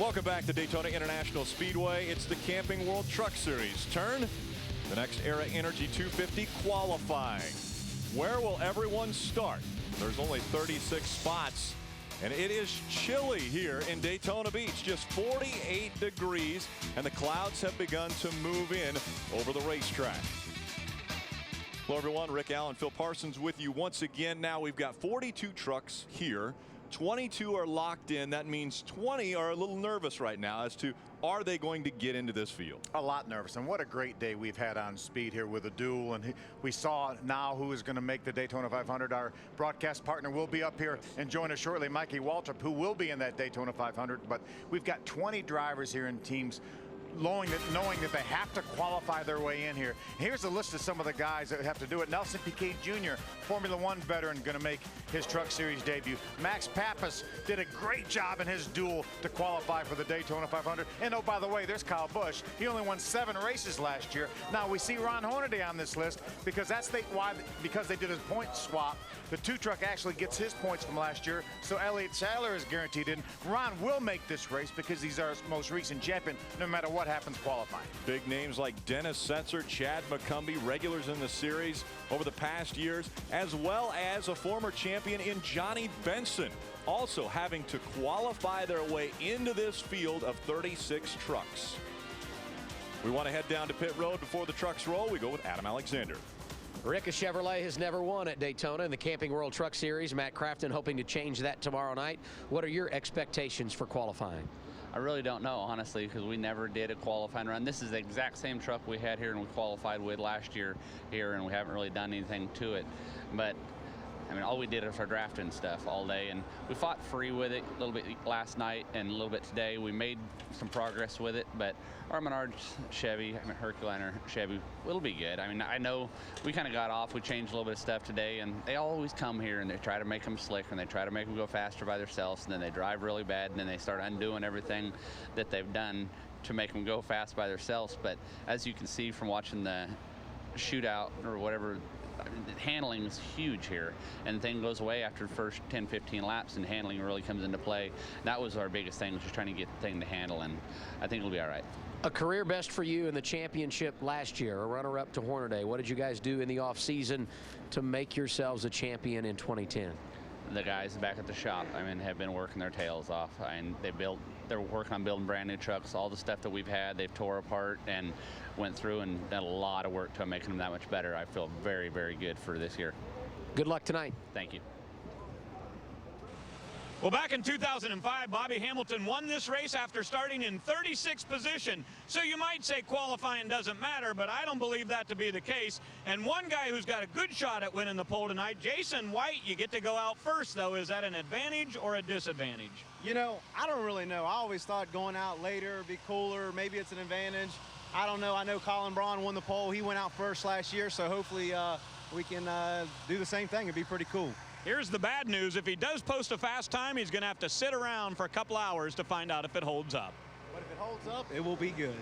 Welcome back to Daytona International Speedway. It's the Camping World Truck Series turn. The Nextera Energy 250 qualifying. Where will everyone start? There's only 36 spots, and it is chilly here in Daytona Beach. Just 48 degrees, and the clouds have begun to move in over the racetrack. Hello, everyone. Rick Allen, Phil Parsons with you once again. Now we've got 42 trucks here. 22 are locked in. That means 20 are a little nervous right now as to are they going to get into this field. A lot nervous, and what a great day we've had on speed here with a duel. And we saw now who is going to make the Daytona 500. Our broadcast partner will be up here and join us shortly, Mikey Waltrip, who will be in that Daytona 500. But we've got 20 drivers here and teams knowing that they have to qualify their way in here. Here's a list of some of the guys that have to do it. Nelson Piquet Jr., Formula One veteran, going to make his Truck Series debut. Max Papis did a great job in his duel to qualify for the Daytona 500. And oh, by the way, there's Kyle Busch. He only won 7 races last year. Now we see Ron Hornady on this list because because they did his point swap. The 2 truck actually gets his points from last year, so Elliott Sadler is guaranteed in. Ron will make this race because he's our most recent champion, no matter what happens qualifying. Big names like Dennis Setzer, Chad McCumbee, regulars in the series over the past years, as well as a former champion in Johnny Benson, also having to qualify their way into this field of 36 trucks. We want to head down to pit road before the trucks roll. We go with Adam Alexander. Rick, a Chevrolet has never won at Daytona in the Camping World Truck Series. Matt Crafton hoping to change that tomorrow night. What are your expectations for qualifying? I really don't know, honestly, because we never did a qualifying run. This is the exact same truck we had here and we qualified with last year here, and we haven't really done anything to it. But I mean, all we did was our drafting stuff all day, and we fought free with it a little bit last night and a little bit today. We made some progress with it, but our Menards Chevy, I mean Herculiner Chevy, it'll be good. I mean, I know we kind of got off. We changed a little bit of stuff today, and they always come here and they try to make them slick and they try to make them go faster by themselves, and then they drive really bad, and then they start undoing everything that they've done to make them go fast by themselves. But as you can see from watching the shootout or whatever, handling is huge here, and the thing goes away after the first 10-15 laps, and handling really comes into play. That was our biggest thing, was just trying to get the thing to handle, and I think it'll be all right. A career best for you in the championship last year, a runner-up to Hornady. What did you guys do in the off-season to make yourselves a champion in 2010? The guys back at the shop, I mean, have been working their tails off, and they're working on building brand new trucks. All the stuff that we've had, they've tore apart and went through and done a lot of work to making them that much better. I feel very, very good for this year. Good luck tonight. Thank you. Well, back in 2005, Bobby Hamilton won this race after starting in 36th position. So you might say qualifying doesn't matter, but I don't believe that to be the case. And one guy who's got a good shot at winning the pole tonight, Jason White, you get to go out first, though. Is that an advantage or a disadvantage? You know, I don't really know. I always thought going out later would be cooler. Maybe it's an advantage. I don't know. I know Colin Braun won the pole. He went out first last year, so hopefully we can do the same thing. It'd be pretty cool. Here's the bad news. If he does post a fast time, he's going to have to sit around for a couple hours to find out if it holds up. But if it holds up, it will be good.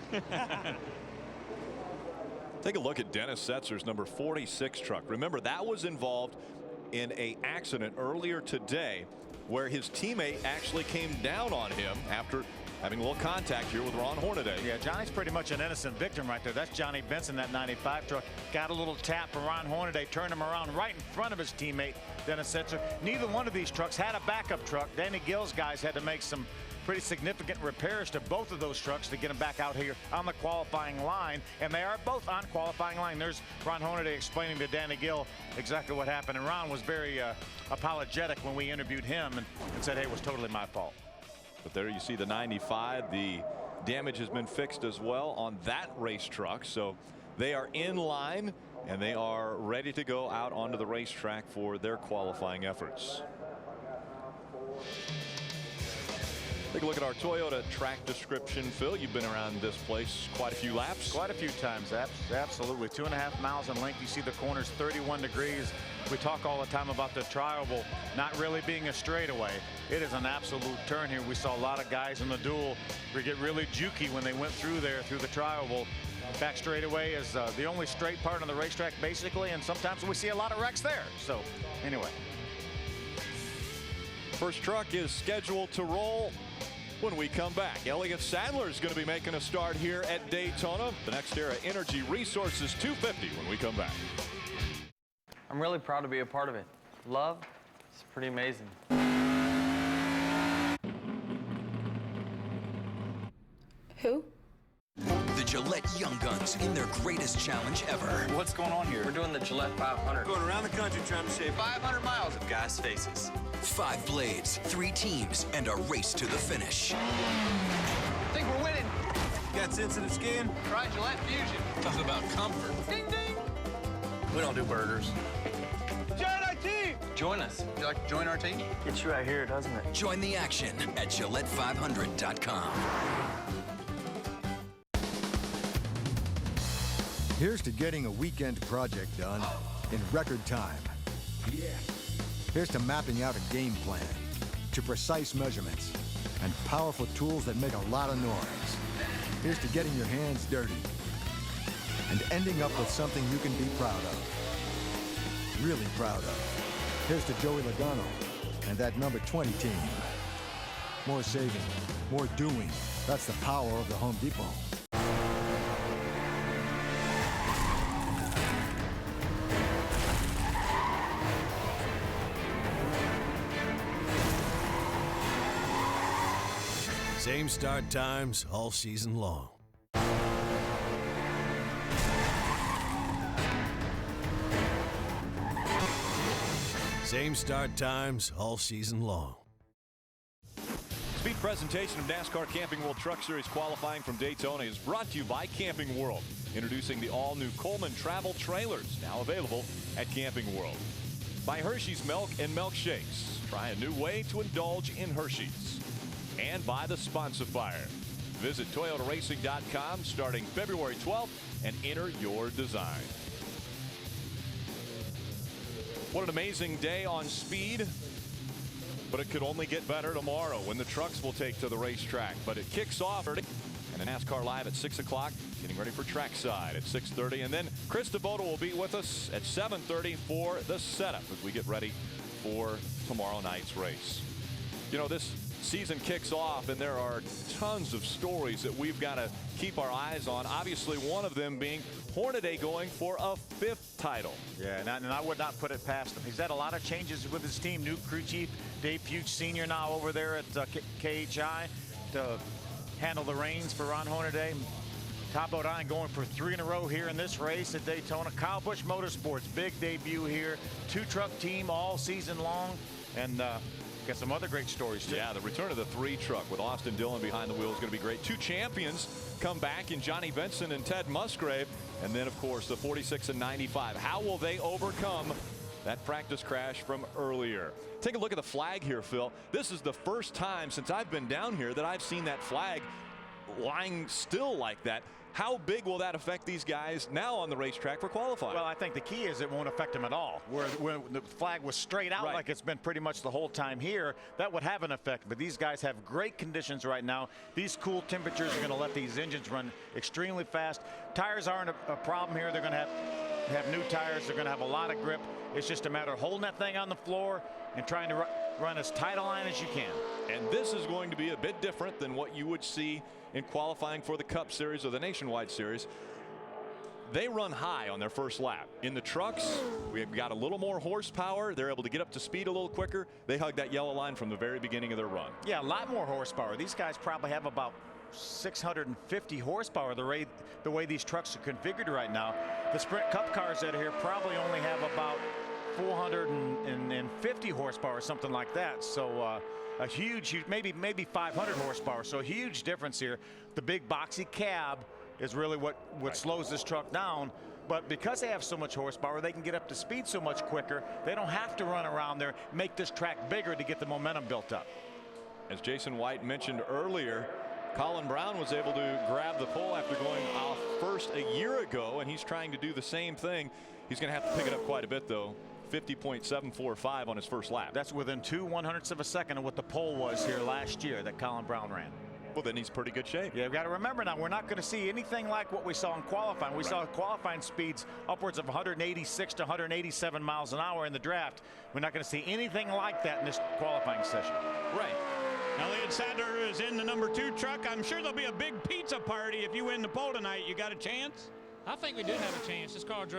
Take a look at Dennis Setzer's number 46 truck. Remember, that was involved in an accident earlier today where his teammate actually came down on him after having a little contact here with Ron Hornady. Yeah, Johnny's pretty much an innocent victim right there. That's Johnny Benson, that 95 truck. Got a little tap from Ron Hornady, turned him around right in front of his teammate, Dennis Setzer. Neither one of these trucks had a backup truck. Danny Gill's guys had to make some pretty significant repairs to both of those trucks to get them back out here on the qualifying line, and they are both on qualifying line. There's Ron Hornady explaining to Danny Gill exactly what happened, and Ron was very apologetic when we interviewed him and said, hey, it was totally my fault. But there you see the 95. The damage has been fixed as well on that race truck. So they are in line and they are ready to go out onto the racetrack for their qualifying efforts. Take a look at our Toyota track description. Phil, you've been around this place quite a few laps. Quite a few times, absolutely. 2.5 miles in length. You see the corners 31 degrees. We talk all the time about the tri-oval not really being a straightaway. It is an absolute turn here. We saw a lot of guys in the duel get really jukey when they went through there through the tri-oval. Back straightaway is the only straight part on the racetrack, basically, and sometimes we see a lot of wrecks there. So, anyway. First truck is scheduled to roll when we come back. Elliott Sadler is going to be making a start here at Daytona. The Nextera Energy Resources 250 when we come back. I'm really proud to be a part of it. Love, it's pretty amazing. Who? The Gillette Young Guns in their greatest challenge ever. What's going on here? We're doing the Gillette 500. Going around the country trying to shave 500 miles of guys' faces. 5 blades, 3 teams, and a race to the finish. I think we're winning. Got sensitive skin? Try Gillette Fusion. Talk about comfort. Ding, ding. We don't do burgers. Join our team. Join us. You like to join our team? Gets you right here, doesn't it? Join the action at Gillette500.com. Here's to getting a weekend project done in record time. Here's to mapping out a game plan, to precise measurements, and powerful tools that make a lot of noise. Here's to getting your hands dirty and ending up with something you can be proud of. Really proud of. Here's to Joey Logano and that number 20 team. More saving, more doing. That's the power of the Home Depot. Same start times all season long. Same start times all season long. Speed presentation of NASCAR Camping World Truck Series qualifying from Daytona is brought to you by Camping World. Introducing the all-new Coleman Travel Trailers, now available at Camping World. By Hershey's Milk and Milkshakes. Try a new way to indulge in Hershey's. And by the Sponsifier. Visit ToyotaRacing.com starting February 12th and enter your design. What an amazing day on speed. But it could only get better tomorrow when the trucks will take to the racetrack. But it kicks off and a NASCAR Live at 6 o'clock, getting ready for trackside at 6:30. And then Chris DeVoto will be with us at 7:30 for the setup as we get ready for tomorrow night's race. You know, this season kicks off and there are tons of stories that we've got to keep our eyes on. Obviously, one of them being Hornady going for a 5th title. Yeah, and I would not put it past him. He's had a lot of changes with his team. New crew chief Dave Fuchs Sr. now over there at KHI to handle the reins for Ron Hornady. Todd Boddine going for 3 in a row here in this race at Daytona. Kyle Busch Motorsports, big debut here. 2-truck team all season long. And got some other great stories too. Yeah, the return of the 3-truck with Austin Dillon behind the wheel is going to be great. 2 champions come back in Johnny Benson and Ted Musgrave. And then, of course, the 46 and 95. How will they overcome that practice crash from earlier? Take a look at the flag here, Phil. This is the first time since I've been down here that I've seen that flag lying still like that. How big will that affect these guys now on the racetrack for qualifying? Well, I think the key is it won't affect them at all. Where the flag was straight out like it's been pretty much the whole time here, that would have an effect. But these guys have great conditions right now. These cool temperatures are going to let these engines run extremely fast. Tires aren't a problem here. They're going to have new tires. They're going to have a lot of grip. It's just a matter of holding that thing on the floor and trying to run as tight a line as you can. And this is going to be a bit different than what you would see in qualifying for the Cup Series or the Nationwide Series. They run high on their first lap. In the trucks, we've got a little more horsepower. They're able to get up to speed a little quicker. They hug that yellow line from the very beginning of their run. Yeah, a lot more horsepower. These guys probably have about 650 horsepower the way these trucks are configured right now. The Sprint Cup cars that are here probably only have about 450 horsepower, something like that. So a huge, maybe 500 horsepower. So a huge difference here. The big boxy cab is really what slows this truck down. But because they have so much horsepower, they can get up to speed so much quicker. They don't have to run around there, make this track bigger to get the momentum built up. As Jason White mentioned earlier, Colin Brown was able to grab the pole after going off first a year ago, and he's trying to do the same thing. He's going to have to pick it up quite a bit, though. 50.745 on his first lap. That's within 2/100ths of a second of what the pole was here last year that Colin Brown ran. Well, then he's pretty good shape. Yeah, we've got to remember now, we're not going to see anything like what we saw in qualifying. We saw qualifying speeds upwards of 186 to 187 miles an hour in the draft. We're not going to see anything like that in this qualifying session. Right. Elliott Sadler is in the number 2 truck. I'm sure there'll be a big pizza party if you win the pole tonight. You got a chance? I think we do have a chance. This truck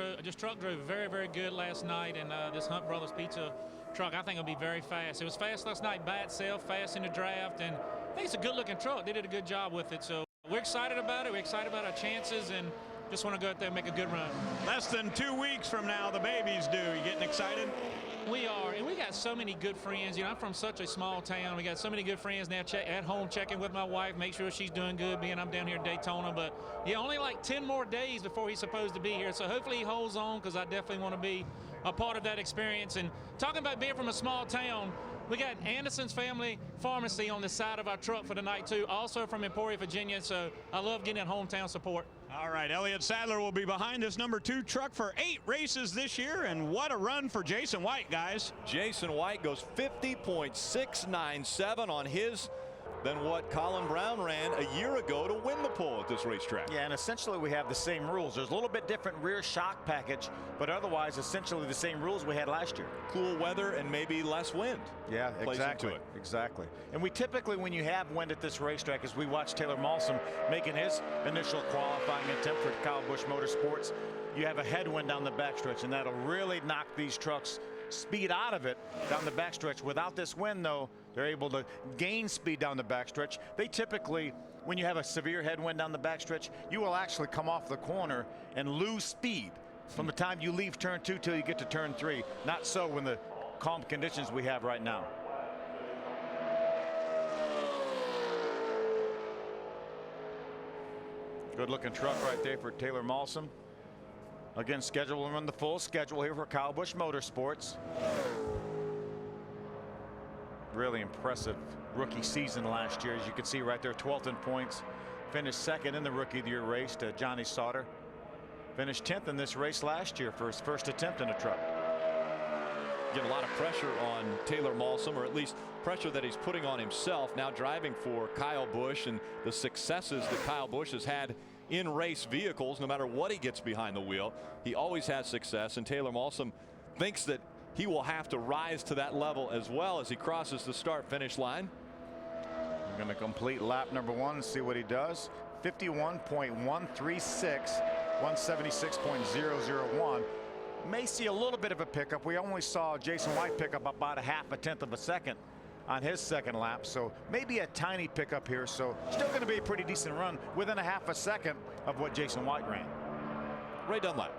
drove very, very good last night, and this Hunt Brothers Pizza truck, I think, will be very fast. It was fast last night by itself, fast in the draft, and I think it's a good-looking truck. They did a good job with it, so we're excited about it. We're excited about our chances, and just want to go out there and make a good run. Less than 2 weeks from now, the baby's due. You getting excited? We are, and we got so many good friends. You know, I'm from such a small town. We got so many good friends now at home, checking with my wife, make sure she's doing good, being I'm down here in Daytona. But, yeah, only like 10 more days before he's supposed to be here. So hopefully he holds on, because I definitely want to be a part of that experience. And talking about being from a small town, we got Anderson's Family Pharmacy on the side of our truck for tonight, too, also from Emporia, Virginia. So I love getting that hometown support. All right, Elliott Sadler will be behind this number 2 truck for 8 races this year, and what a run for Jason White, guys. Jason White goes 50.697 on his than what Colin Brown ran a year ago to win the pole at this racetrack. Yeah, and essentially we have the same rules. There's a little bit different rear shock package, but otherwise essentially the same rules we had last year. Cool weather and maybe less wind. Yeah, exactly. It. Exactly. And we typically, when you have wind at this racetrack, as we watch Taylor Malsam making his initial qualifying attempt for Kyle Busch Motorsports, you have a headwind down the backstretch, and that'll really knock these trucks speed out of it down the backstretch. Without this wind, though, they're able to gain speed down the backstretch. They typically, when you have a severe headwind down the backstretch, you will actually come off the corner and lose speed from the time you leave turn 2 till you get to turn 3. Not so when the calm conditions we have right now. Good looking truck right there for Taylor Malsam. Again, schedule will run the full schedule here for Kyle Busch Motorsports. Really impressive rookie season last year, as you can see right there, 12th in points. Finished 2nd in the Rookie of the Year race to Johnny Sauter. Finished 10th in this race last year for his first attempt in a truck. Get a lot of pressure on Taylor Malsam, or at least pressure that he's putting on himself, now driving for Kyle Busch, and the successes that Kyle Busch has had in race vehicles. No matter what he gets behind the wheel, he always has success, and Taylor Malsam thinks that he will have to rise to that level as well as he crosses the start finish line. We're going to complete lap number 1 and see what he does. 51.136, 176.001. May see a little bit of a pickup. We only saw Jason White pick up about a 0.5 of a second on his second lap, so maybe a tiny pickup here. So still going to be a pretty decent run within a 0.5 second of what Jason White ran. Ray Dunlap.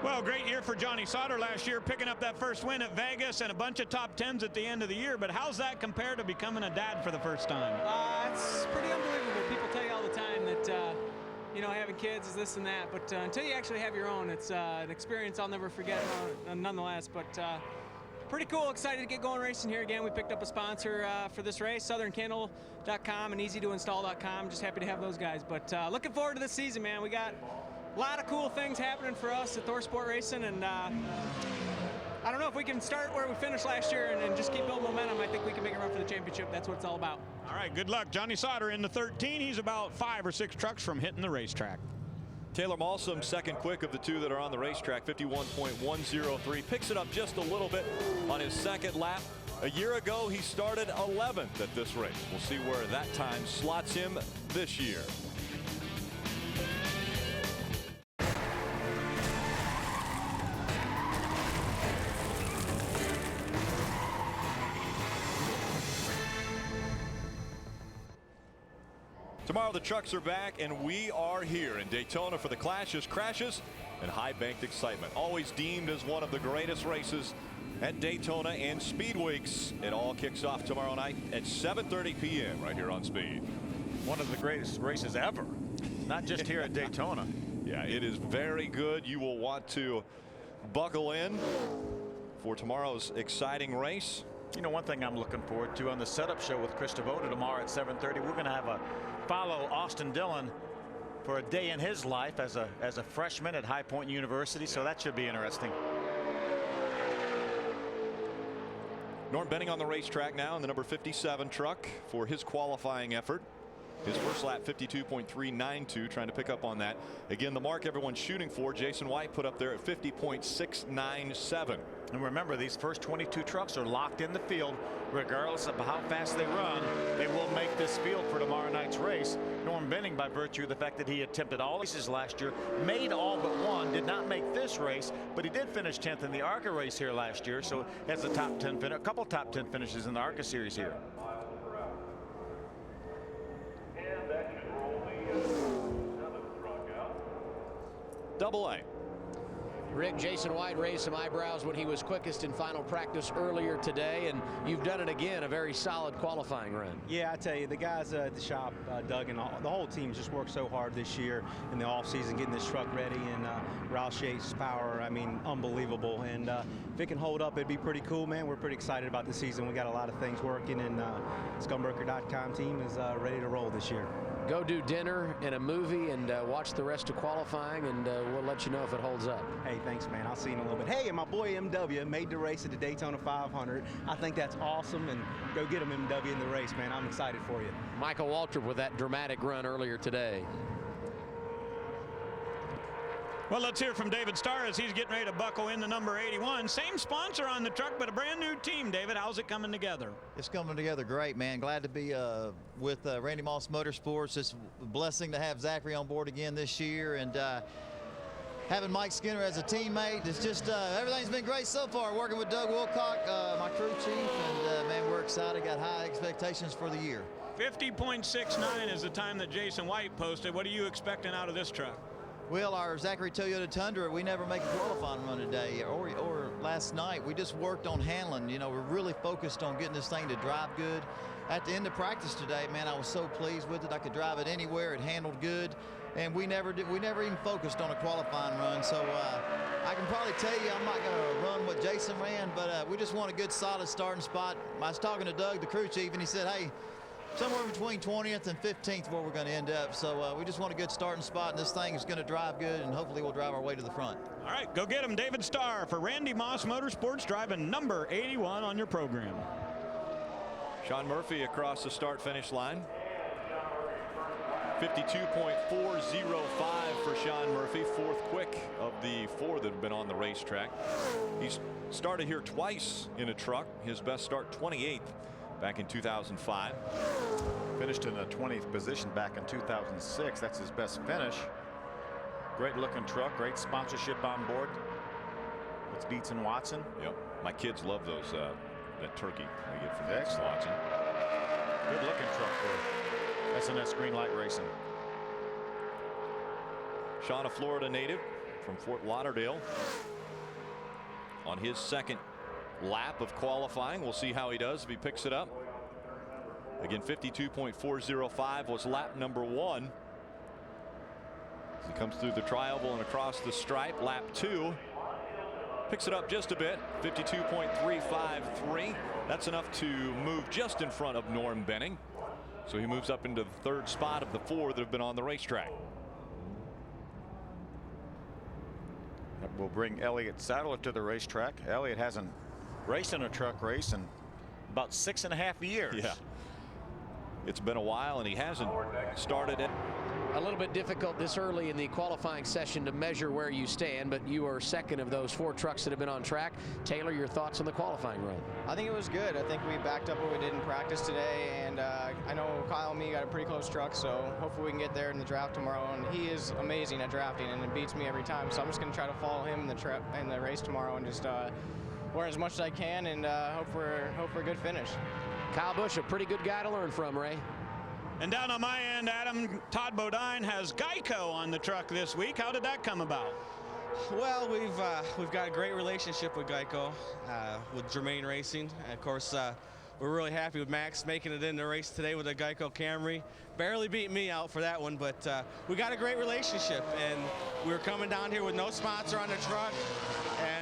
Well, great year for Johnny Sauter last year, picking up that first win at Vegas and a bunch of top 10s at the end of the year. But how's that compare to becoming a dad for the first time? It's pretty unbelievable. People tell you all the time that you know, having kids is this and that, but until you actually have your own, it's an experience I'll never forget nonetheless. But pretty cool. Excited to get going racing here again. We picked up a sponsor for this race, SouthernKennel.com and EasyToInstall.com. Just happy to have those guys. But looking forward to this season, man. We got a lot of cool things happening for us at Thor Sport Racing, and I don't know if we can start where we finished last year and just keep building momentum. I think we can make a run for the championship. That's what it's all about. All right, good luck. Johnny Sauter in the 13. He's about 5 or 6 trucks from hitting the racetrack. Taylor Malsam, second quick of the 2 that are on the racetrack, 51.103. Picks it up just a little bit on his second lap. A year ago, he started 11th at this race. We'll see where that time slots him this year. Tomorrow the trucks are back, and we are here in Daytona for the clashes, crashes, and high-banked excitement. Always deemed as one of the greatest races at Daytona and Speed Weeks. It all kicks off tomorrow night at 7:30 p.m. right here on Speed. One of the greatest races ever, not just here at Daytona. Yeah, it is very good. You will want to buckle in for tomorrow's exciting race. You know, one thing I'm looking forward to on the setup show with Chris Devoto tomorrow at 7:30, we're going to have a follow Austin Dillon for a day in his life as a freshman at High Point University, so that should be interesting. Norm Benning on the racetrack now in the number 57 truck for his qualifying effort. His first lap 52.392, trying to pick up on that. Again, the mark everyone's shooting for, Jason White put up there at 50.697. And remember, these first 22 trucks are locked in the field. Regardless of how fast they run, they will make this field for tomorrow night's race. Norm Benning, by virtue of the fact that he attempted all races last year, made all but one, did not make this race, but he did finish 10th in the ARCA race here last year, so has a top 10 finish, a couple top 10 finishes in the ARCA series here. Double A. Rick, Jason White raised some eyebrows when he was quickest in final practice earlier today, and you've done it again, a very solid qualifying run. Yeah, I tell you, the guys at the shop, Doug, and the whole team just worked so hard this year in the offseason getting this truck ready, and Roush Yates' power, I mean, unbelievable. And if it can hold up, it'd be pretty cool, man. We're pretty excited about the season. We got a lot of things working, and Scumburger.com team is ready to roll this year. Go do dinner and a movie and watch the rest of qualifying, and we'll let you know if it holds up. Hey, thanks, man. I'll see you in a little bit. Hey, and my boy MW made the race at the Daytona 500. I think that's awesome, and go get him, MW, in the race, man. I'm excited for you. Michael Waltrip with that dramatic run earlier today. Well, let's hear from David Starr as he's getting ready to buckle in the number 81. Same sponsor on the truck, but a brand new team. David, how's it coming together? It's coming together great, man. Glad to be with Randy Moss Motorsports. It's a blessing to have Zachary on board again this year, and having Mike Skinner as a teammate. It's just everything's been great so far. Working with Doug Wilcock, my crew chief, and man, we're excited. Got high expectations for the year. 50.69 is the time that Jason White posted. What are you expecting out of this truck? Well, our Zachary Toyota Tundra, we never make a qualifying run today or last night. We just worked on handling. You know, we're really focused on getting this thing to drive good. At the end of practice today, man, I was so pleased with it. I could drive it anywhere. It handled good. And we never even focused on a qualifying run. So I can probably tell you I'm not going to run what Jason ran, but we just want a good, solid starting spot. I was talking to Doug, the crew chief, and he said, hey, somewhere between 20th and 15th where we're going to end up. So we just want a good starting spot, and this thing is going to drive good, and hopefully we'll drive our way to the front. All right, go get him. David Starr for Randy Moss Motorsports, driving number 81 on your program. Sean Murphy across the start-finish line. 52.405 for Sean Murphy, fourth quick of the four that have been on the racetrack. He's started here twice in a truck. His best start 28th back in 2005. Finished in the 20th position back in 2006. That's his best finish. Great looking truck, great sponsorship on board. It's Dietz and Watson. Yep, my kids love those that turkey they get from Dietz and Watson. Good looking truck for SNS Green Light Racing. Sean, a Florida native from Fort Lauderdale, on his second lap of qualifying. We'll see how he does if he picks it up. Again, 52.405 was lap number 1. As he comes through the tri-oval and across the stripe, lap 2. Picks it up just a bit, 52.353. That's enough to move just in front of Norm Benning. So he moves up into the third spot of the four that have been on the racetrack. That will bring Elliott Sadler to the racetrack. Elliott hasn't raced in a truck race in about 6.5 years. Yeah. It's been a while, and he hasn't started it. A little bit difficult this early in the qualifying session to measure where you stand, but you are second of those 4 trucks that have been on track. Taylor, your thoughts on the qualifying run? I think it was good. I think we backed up what we did in practice today, and I know Kyle and me got a pretty close truck, so hopefully we can get there in the draft tomorrow. And he is amazing at drafting, and it beats me every time. So I'm just going to try to follow him in the race tomorrow and just learn as much as I can, and hope for a good finish. Kyle Busch, a pretty good guy to learn from, Ray. And down on my end, Adam, Todd Boddine has Geico on the truck this week. How did that come about? Well, we've got a great relationship with Geico, with Germain Racing. And of course, we're really happy with Max making it in the race today with a Geico Camry. Barely beat me out for that one, but we got a great relationship. And we were coming down here with no sponsor on the truck,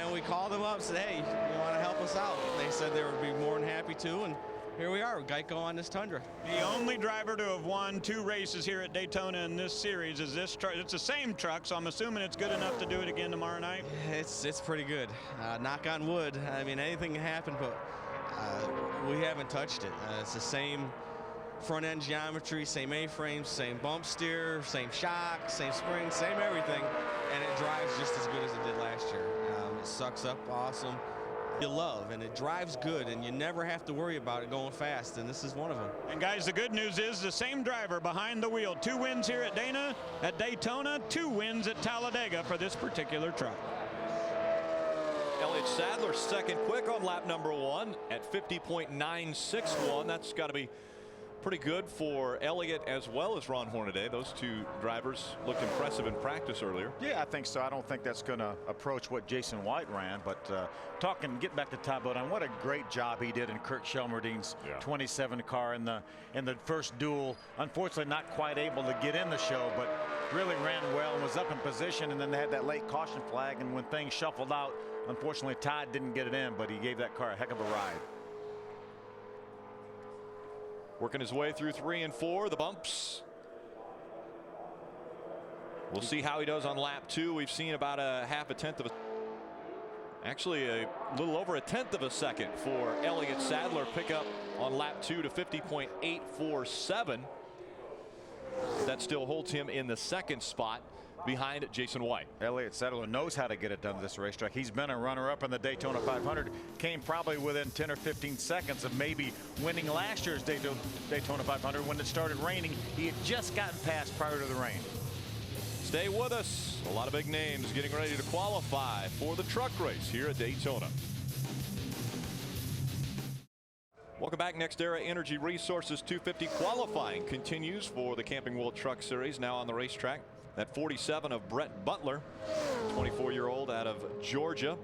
and we called them up and said, hey, you want to help us out? And they said they would be more than happy to, and here we are with Geico on this Tundra. The only driver to have won 2 races here at Daytona in this series is this truck. It's the same truck, so I'm assuming it's good enough to do it again tomorrow night. It's pretty good. Knock on wood. I mean, anything can happen, but we haven't touched it. It's the same front end geometry, same A-frame, same bump steer, same shock, same spring, same everything, and it drives just as good as it did last year. It sucks up awesome. you love, and it drives good, and you never have to worry about it going fast, and this is one of them. And guys, the good news is the same driver behind the wheel. 2 wins here at Daytona, 2 wins at Talladega for this particular truck. Elliott Sadler second quick on lap number 1 at 50.961. That's got to be pretty good for Elliott as well as Ron Hornady. Those 2 drivers looked impressive in practice earlier. Yeah, I think so. I don't think that's going to approach what Jason White ran, but get back to Ty Boddine, what a great job he did in Kurt Shelmerdine's 27 car in the first duel. Unfortunately, not quite able to get in the show, but really ran well and was up in position, and then they had that late caution flag, and when things shuffled out, unfortunately Ty didn't get it in, but he gave that car a heck of a ride. Working his way through 3 and 4, the bumps. We'll see how he does on lap 2. We've seen about a actually a little over a tenth of a second for Elliott Sadler pick up on lap 2 to 50.847. That still holds him in the second spot behind Jason White. Elliott Sadler knows how to get it done at this racetrack. He's been a runner-up in the Daytona 500. Came probably within 10 or 15 seconds of maybe winning last year's Daytona 500 when it started raining. He had just gotten past prior to the rain. Stay with us. A lot of big names getting ready to qualify for the truck race here at Daytona. Welcome back. Nextera Energy Resources 250 qualifying continues for the Camping World Truck Series, now on the racetrack. That 47 of Brett Butler, 24-year-old out of Georgia,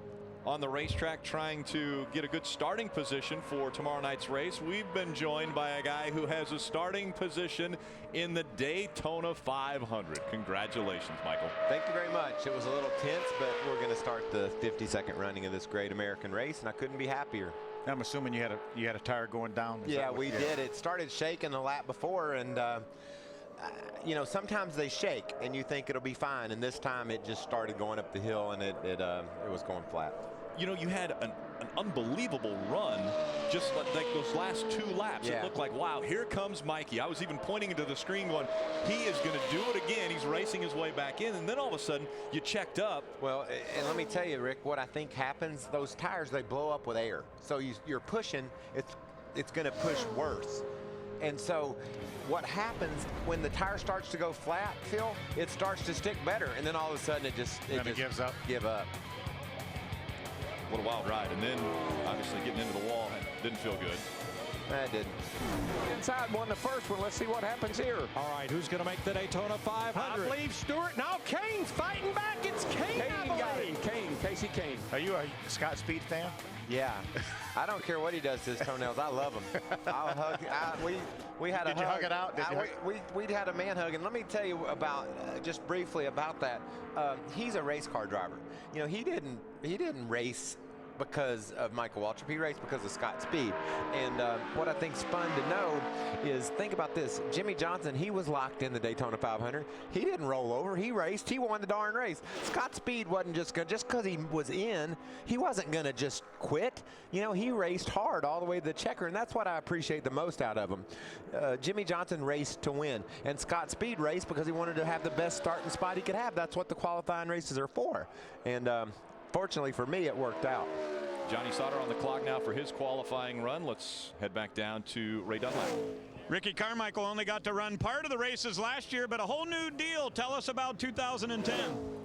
on the racetrack trying to get a good starting position for tomorrow night's race. We've been joined by a guy who has a starting position in the Daytona 500. Congratulations, Michael. Thank you very much. It was a little tense, but we're going to start the 52nd running of this great American race, and I couldn't be happier. I'm assuming you had a tire going down. Yeah, we did. It started shaking the lap before, and you know, sometimes they shake and you think it'll be fine, and this time it just started going up the hill, and it was going flat. You know, you had an unbelievable run just like those last 2 laps. Yeah. It looked like, wow, here comes Mikey. I was even pointing into the screen going, he is going to do it again. He's racing his way back in, and then all of a sudden you checked up. Well, and let me tell you, Rick, what I think happens, those tires, they blow up with air. So you're pushing, it's going to push worse. And so what happens when the tire starts to go flat, Phil, it starts to stick better, and then all of a sudden it just gives up. Give up. What a wild ride. And then obviously getting into the wall didn't feel good. It didn't. Inside won the first one. Let's see what happens here. All right, who's going to make the Daytona 500? I believe Stewart. No, Kane's fighting back. It's Kane, I believe. Casey Kane. Are you a Scott Speed fan? Yeah. I don't care what he does to his toenails. I love him. I'll hug. We had a hug. Did you hug it out? We'd had a man hug, and let me tell you about just briefly about that. He's a race car driver. You know, he didn't race because of Michael Waltrip. He raced because of Scott Speed. And what I think's fun to know is, think about this. Jimmy Johnson, he was locked in the Daytona 500. He didn't roll over. He raced. He won the darn race. Scott Speed wasn't just because he was in, he wasn't going to just quit. You know, he raced hard all the way to the checker, and that's what I appreciate the most out of him. Jimmy Johnson raced to win, and Scott Speed raced because he wanted to have the best starting spot he could have. That's what the qualifying races are for. And fortunately for me, it worked out. Johnny Sauter on the clock now for his qualifying run. Let's head back down to Ray Dunlap. Ricky Carmichael only got to run part of the races last year, but a whole new deal. Tell us about 2010.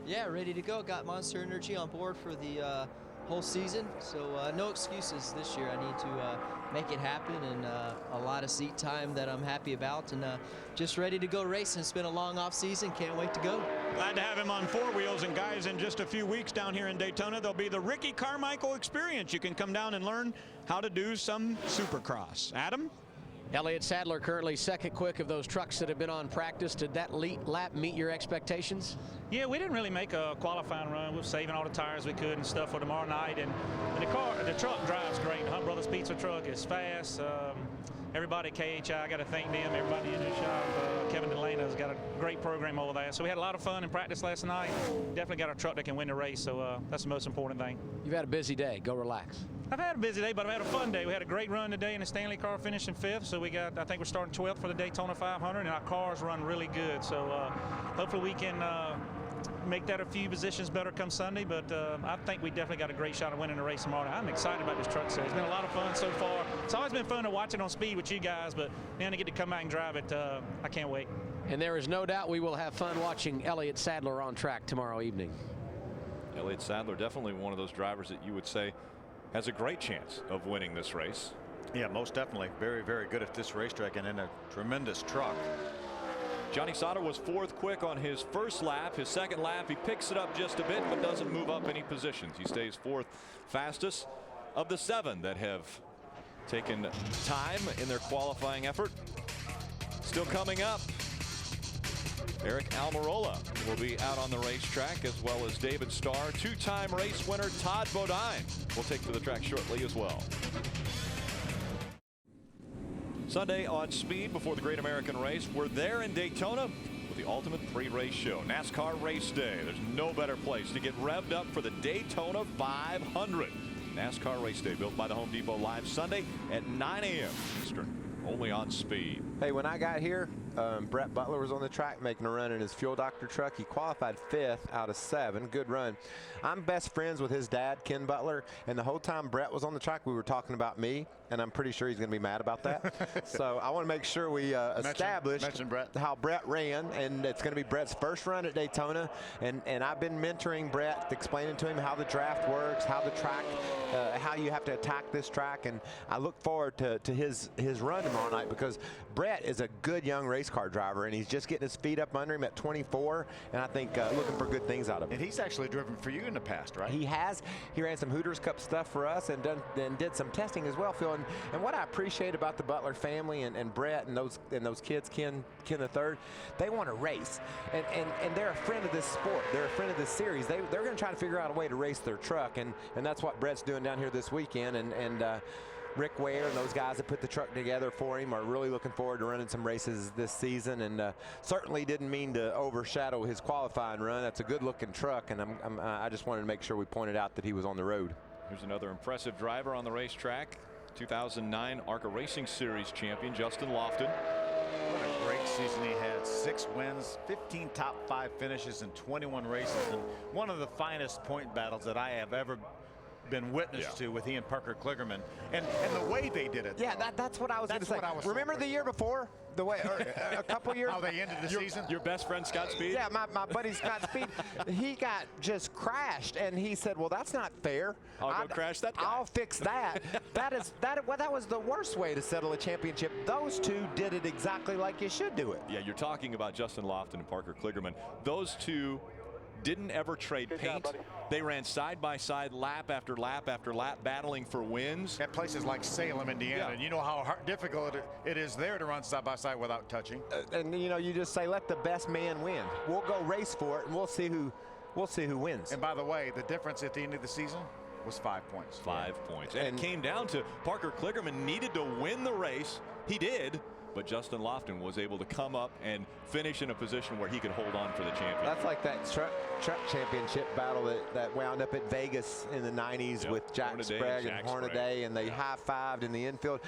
Yeah, ready to go. Got Monster Energy on board for the whole season, so no excuses this year. I need to make it happen, and a lot of seat time that I'm happy about, and just ready to go racing. It's been a long off season. Can't wait to go. Glad to have him on 4 wheels, and guys, in just a few weeks down here in Daytona, there'll be the Ricky Carmichael experience. You can come down and learn how to do some Supercross. Adam? Elliott Sadler currently second quick of those trucks that have been on practice. Did that lap meet your expectations? Yeah, we didn't really make a qualifying run. We were saving all the tires we could and stuff for tomorrow night. And the truck drives great. The Hunt Brothers Pizza truck is fast. Everybody at KHI, I got to thank them. Everybody in the shop. Kevin Delana's got a great program over there. So we had a lot of fun in practice last night. Definitely got a truck that can win the race. So that's the most important thing. You've had a busy day. Go relax. I've had a busy day, but I've had a fun day. We had a great run today in the Stanley car, finishing 5th. So I think we're starting 12th for the Daytona 500, and our cars run really good. So hopefully we can make that a few positions better come Sunday, but I think we definitely got a great shot at winning the race tomorrow. I'm excited about this truck series. It's been a lot of fun so far. It's always been fun to watch it on speed with you guys, but man, to get to come out and drive it, I can't wait. And there is no doubt we will have fun watching Elliott Sadler on track tomorrow evening. Elliott Sadler, definitely one of those drivers that you would say has a great chance of winning this race. Yeah, most definitely. Very, very good at this racetrack and in a tremendous truck. Johnny Sauter was 4th quick on his first lap. His second lap, he picks it up just a bit, but doesn't move up any positions. He stays 4th fastest of the 7 that have taken time in their qualifying effort. Still coming up, Eric Almirola will be out on the racetrack, as well as David Starr. 2-time race winner Todd Boddine will take to the track shortly as well. Sunday on Speed before the Great American Race. We're there in Daytona with the ultimate 3-race show. NASCAR Race Day. There's no better place to get revved up for the Daytona 500. NASCAR Race Day, built by the Home Depot, live Sunday at 9 a.m. Eastern. Only on Speed. Hey, when I got here, Brett Butler was on the track making a run in his Fuel Doctor truck. He qualified 5th out of 7. Good run. I'm best friends with his dad, Ken Butler, and the whole time Brett was on the track, we were talking about me, and I'm pretty sure he's going to be mad about that. So I want to make sure we establish how Brett ran, and it's going to be Brett's first run at Daytona, and I've been mentoring Brett, explaining to him how the draft works, how the track, how you have to attack this track, and I look forward to his run tomorrow night, because Brett is a good young race car driver, and he's just getting his feet up under him at 24, and I think looking for good things out of him. And he's actually driven for you in the past, right? He has. He ran some Hooters Cup stuff for us and did some testing as well, Phil. And what I appreciate about the Butler family and Brett and those kids, Ken III, they want to race, and they're a friend of this sport. They're a friend of this series. They're going to try to figure out a way to race their truck, and that's what Brett's doing down here this weekend. And Rick Ware and those guys that put the truck together for him are really looking forward to running some races this season, and certainly didn't mean to overshadow his qualifying run. That's a good-looking truck, and I just wanted to make sure we pointed out that he was on the road. Here's another impressive driver on the racetrack. 2009 ARCA Racing Series champion Justin Loftin. What a great season he had. 6 wins, 15 top 5 finishes in 21 races, and one of the finest point battles that I have ever been witness to with he and Parker Kligerman, and the way they did it. Yeah, that's what I was going to say. Remember the year before? The way, a couple years. How they ended the season? Your best friend Scott Speed? Yeah, my buddy Scott Speed. He got just crashed, and he said, "Well, that's not fair. I'll go crash that guy. I'll fix that." That was the worst way to settle a championship. Those two did it exactly like you should do it. Yeah, you're talking about Justin Loftin and Parker Kligerman. Those two didn't ever trade paint. They ran side by side, lap after lap after lap, battling for wins. At places like Salem, Indiana, and you know how difficult it is there to run side by side without touching. And you know, you just say, let the best man win. We'll go race for it, and we'll see who wins. And by the way, the difference at the end of the season was 5 points. 5 points. And it came down to Parker Kligerman needed to win the race. He did. But Justin Loftin was able to come up and finish in a position where he could hold on for the championship. That's like that truck championship battle that wound up at Vegas in the 90s with Jack Sprague and Hornady, and they high-fived in the infield.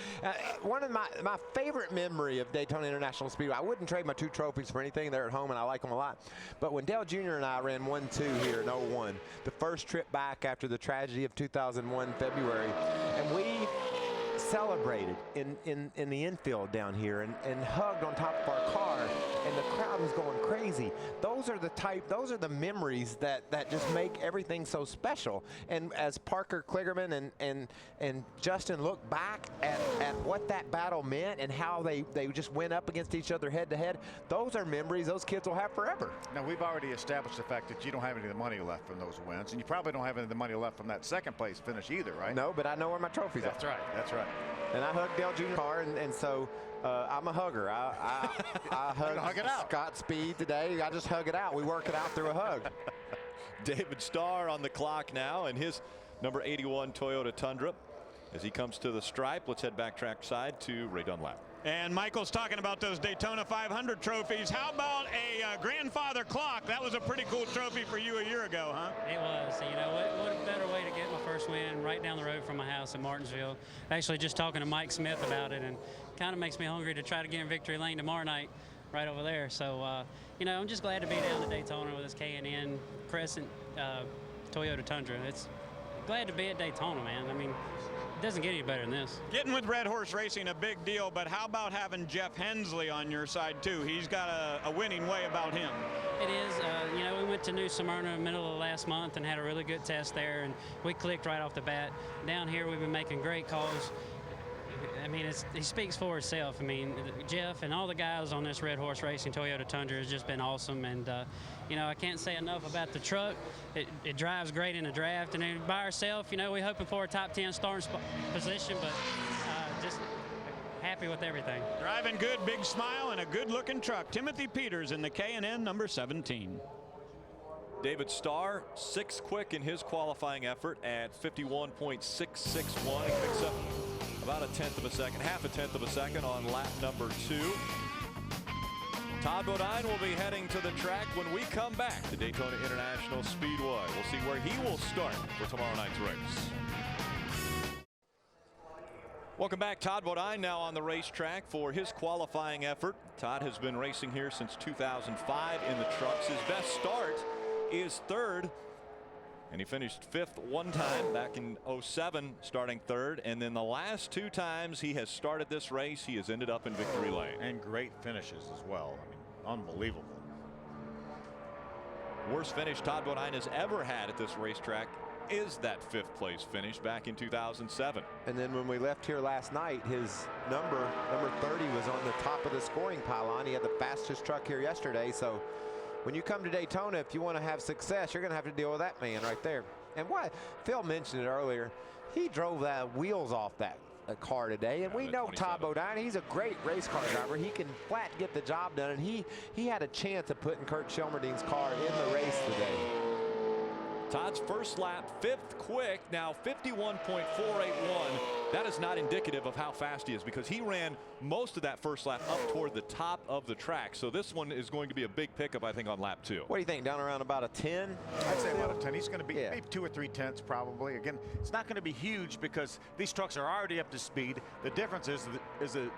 One of my favorite memory of Daytona International Speedway, I wouldn't trade my 2 trophies for anything. They're at home, and I like them a lot. But when Dale Jr. and I ran 1-2 here in 01, the first trip back after the tragedy of 2001 February, and we celebrated in the infield down here and hugged on top of our car, and the crowd was going crazy. Those are the memories that just make everything so special. And as Parker Kligerman and Justin look back at what that battle meant and how they just went up against each other head to head, those are memories those kids will have forever. Now, we've already established the fact that you don't have any of the money left from those wins, and you probably don't have any of the money left from that second place finish either, right? No, but I know where my trophies are. That's right. That's right. And I hugged Dale Jr. car, and so I'm a hugger. I hugged Scott Speed today. I just hug it out. We work it out through a hug. David Starr on the clock now, and his number 81 Toyota Tundra. As he comes to the stripe, let's head back trackside to Ray Dunlap. And Michael's talking about those Daytona 500 trophies. How about a grandfather clock? That was a pretty cool trophy for you a year ago, huh? It was. You know, what a better way to get my first win right down the road from my house in Martinsville. Actually, just talking to Mike Smith about it, and kind of makes me hungry to try to get in victory lane tomorrow night right over there. So, you know, I'm just glad to be down to Daytona with this K&N Crescent Toyota Tundra. It's glad to be at Daytona, man. I mean, it doesn't get any better than this. Getting with Red Horse Racing, a big deal, but how about having Jeff Hensley on your side, too? He's got a winning way about him. It is. You know, we went to New Smyrna in the middle of last month and had a really good test there, and we clicked right off the bat. Down here, we've been making great calls. I mean, he speaks for himself. I mean, Jeff and all the guys on this Red Horse Racing Toyota Tundra has just been awesome. And, you know, I can't say enough about the truck. It drives great in the draft. And then by ourselves, you know, we're hoping for a top 10 starting position, but just happy with everything. Driving good, big smile, and a good-looking truck. Timothy Peters in the K&N number 17. David Starr, 6th quick in his qualifying effort at 51.661. He picks up about a tenth of a second, half a tenth of a second on lap number 2. Todd Boddine will be heading to the track when we come back to Daytona International Speedway. We'll see where he will start for tomorrow night's race. Welcome back. Todd Boddine now on the racetrack for his qualifying effort. Todd has been racing here since 2005 in the trucks. His best start is 3rd. And he finished 5th one time back in 07, starting 3rd. And then the last 2 times he has started this race, he has ended up in victory lane. And great finishes as well. I mean, unbelievable. Worst finish Todd Boddine has ever had at this racetrack is that 5th place finish back in 2007. And then when we left here last night, his number 30 was on the top of the scoring pylon. He had the fastest truck here yesterday. So when you come to Daytona, if you want to have success, you're going to have to deal with that man right there. And what Phil mentioned it earlier, he drove that wheels off that car today, and we know Todd Boddine, he's a great race car driver. He can flat get the job done, and he had a chance of putting Kurt Shelmerdine's car in the race today. Todd's first lap, 5th quick, now 51.481. That is not indicative of how fast he is, because he ran most of that first lap up toward the top of the track. So this one is going to be a big pickup, I think, on lap 2. What do you think, down around about a 10? I'd say about a 10. He's going to be maybe 2 or 3 tenths probably. Again, it's not going to be huge because these trucks are already up to speed. The difference is a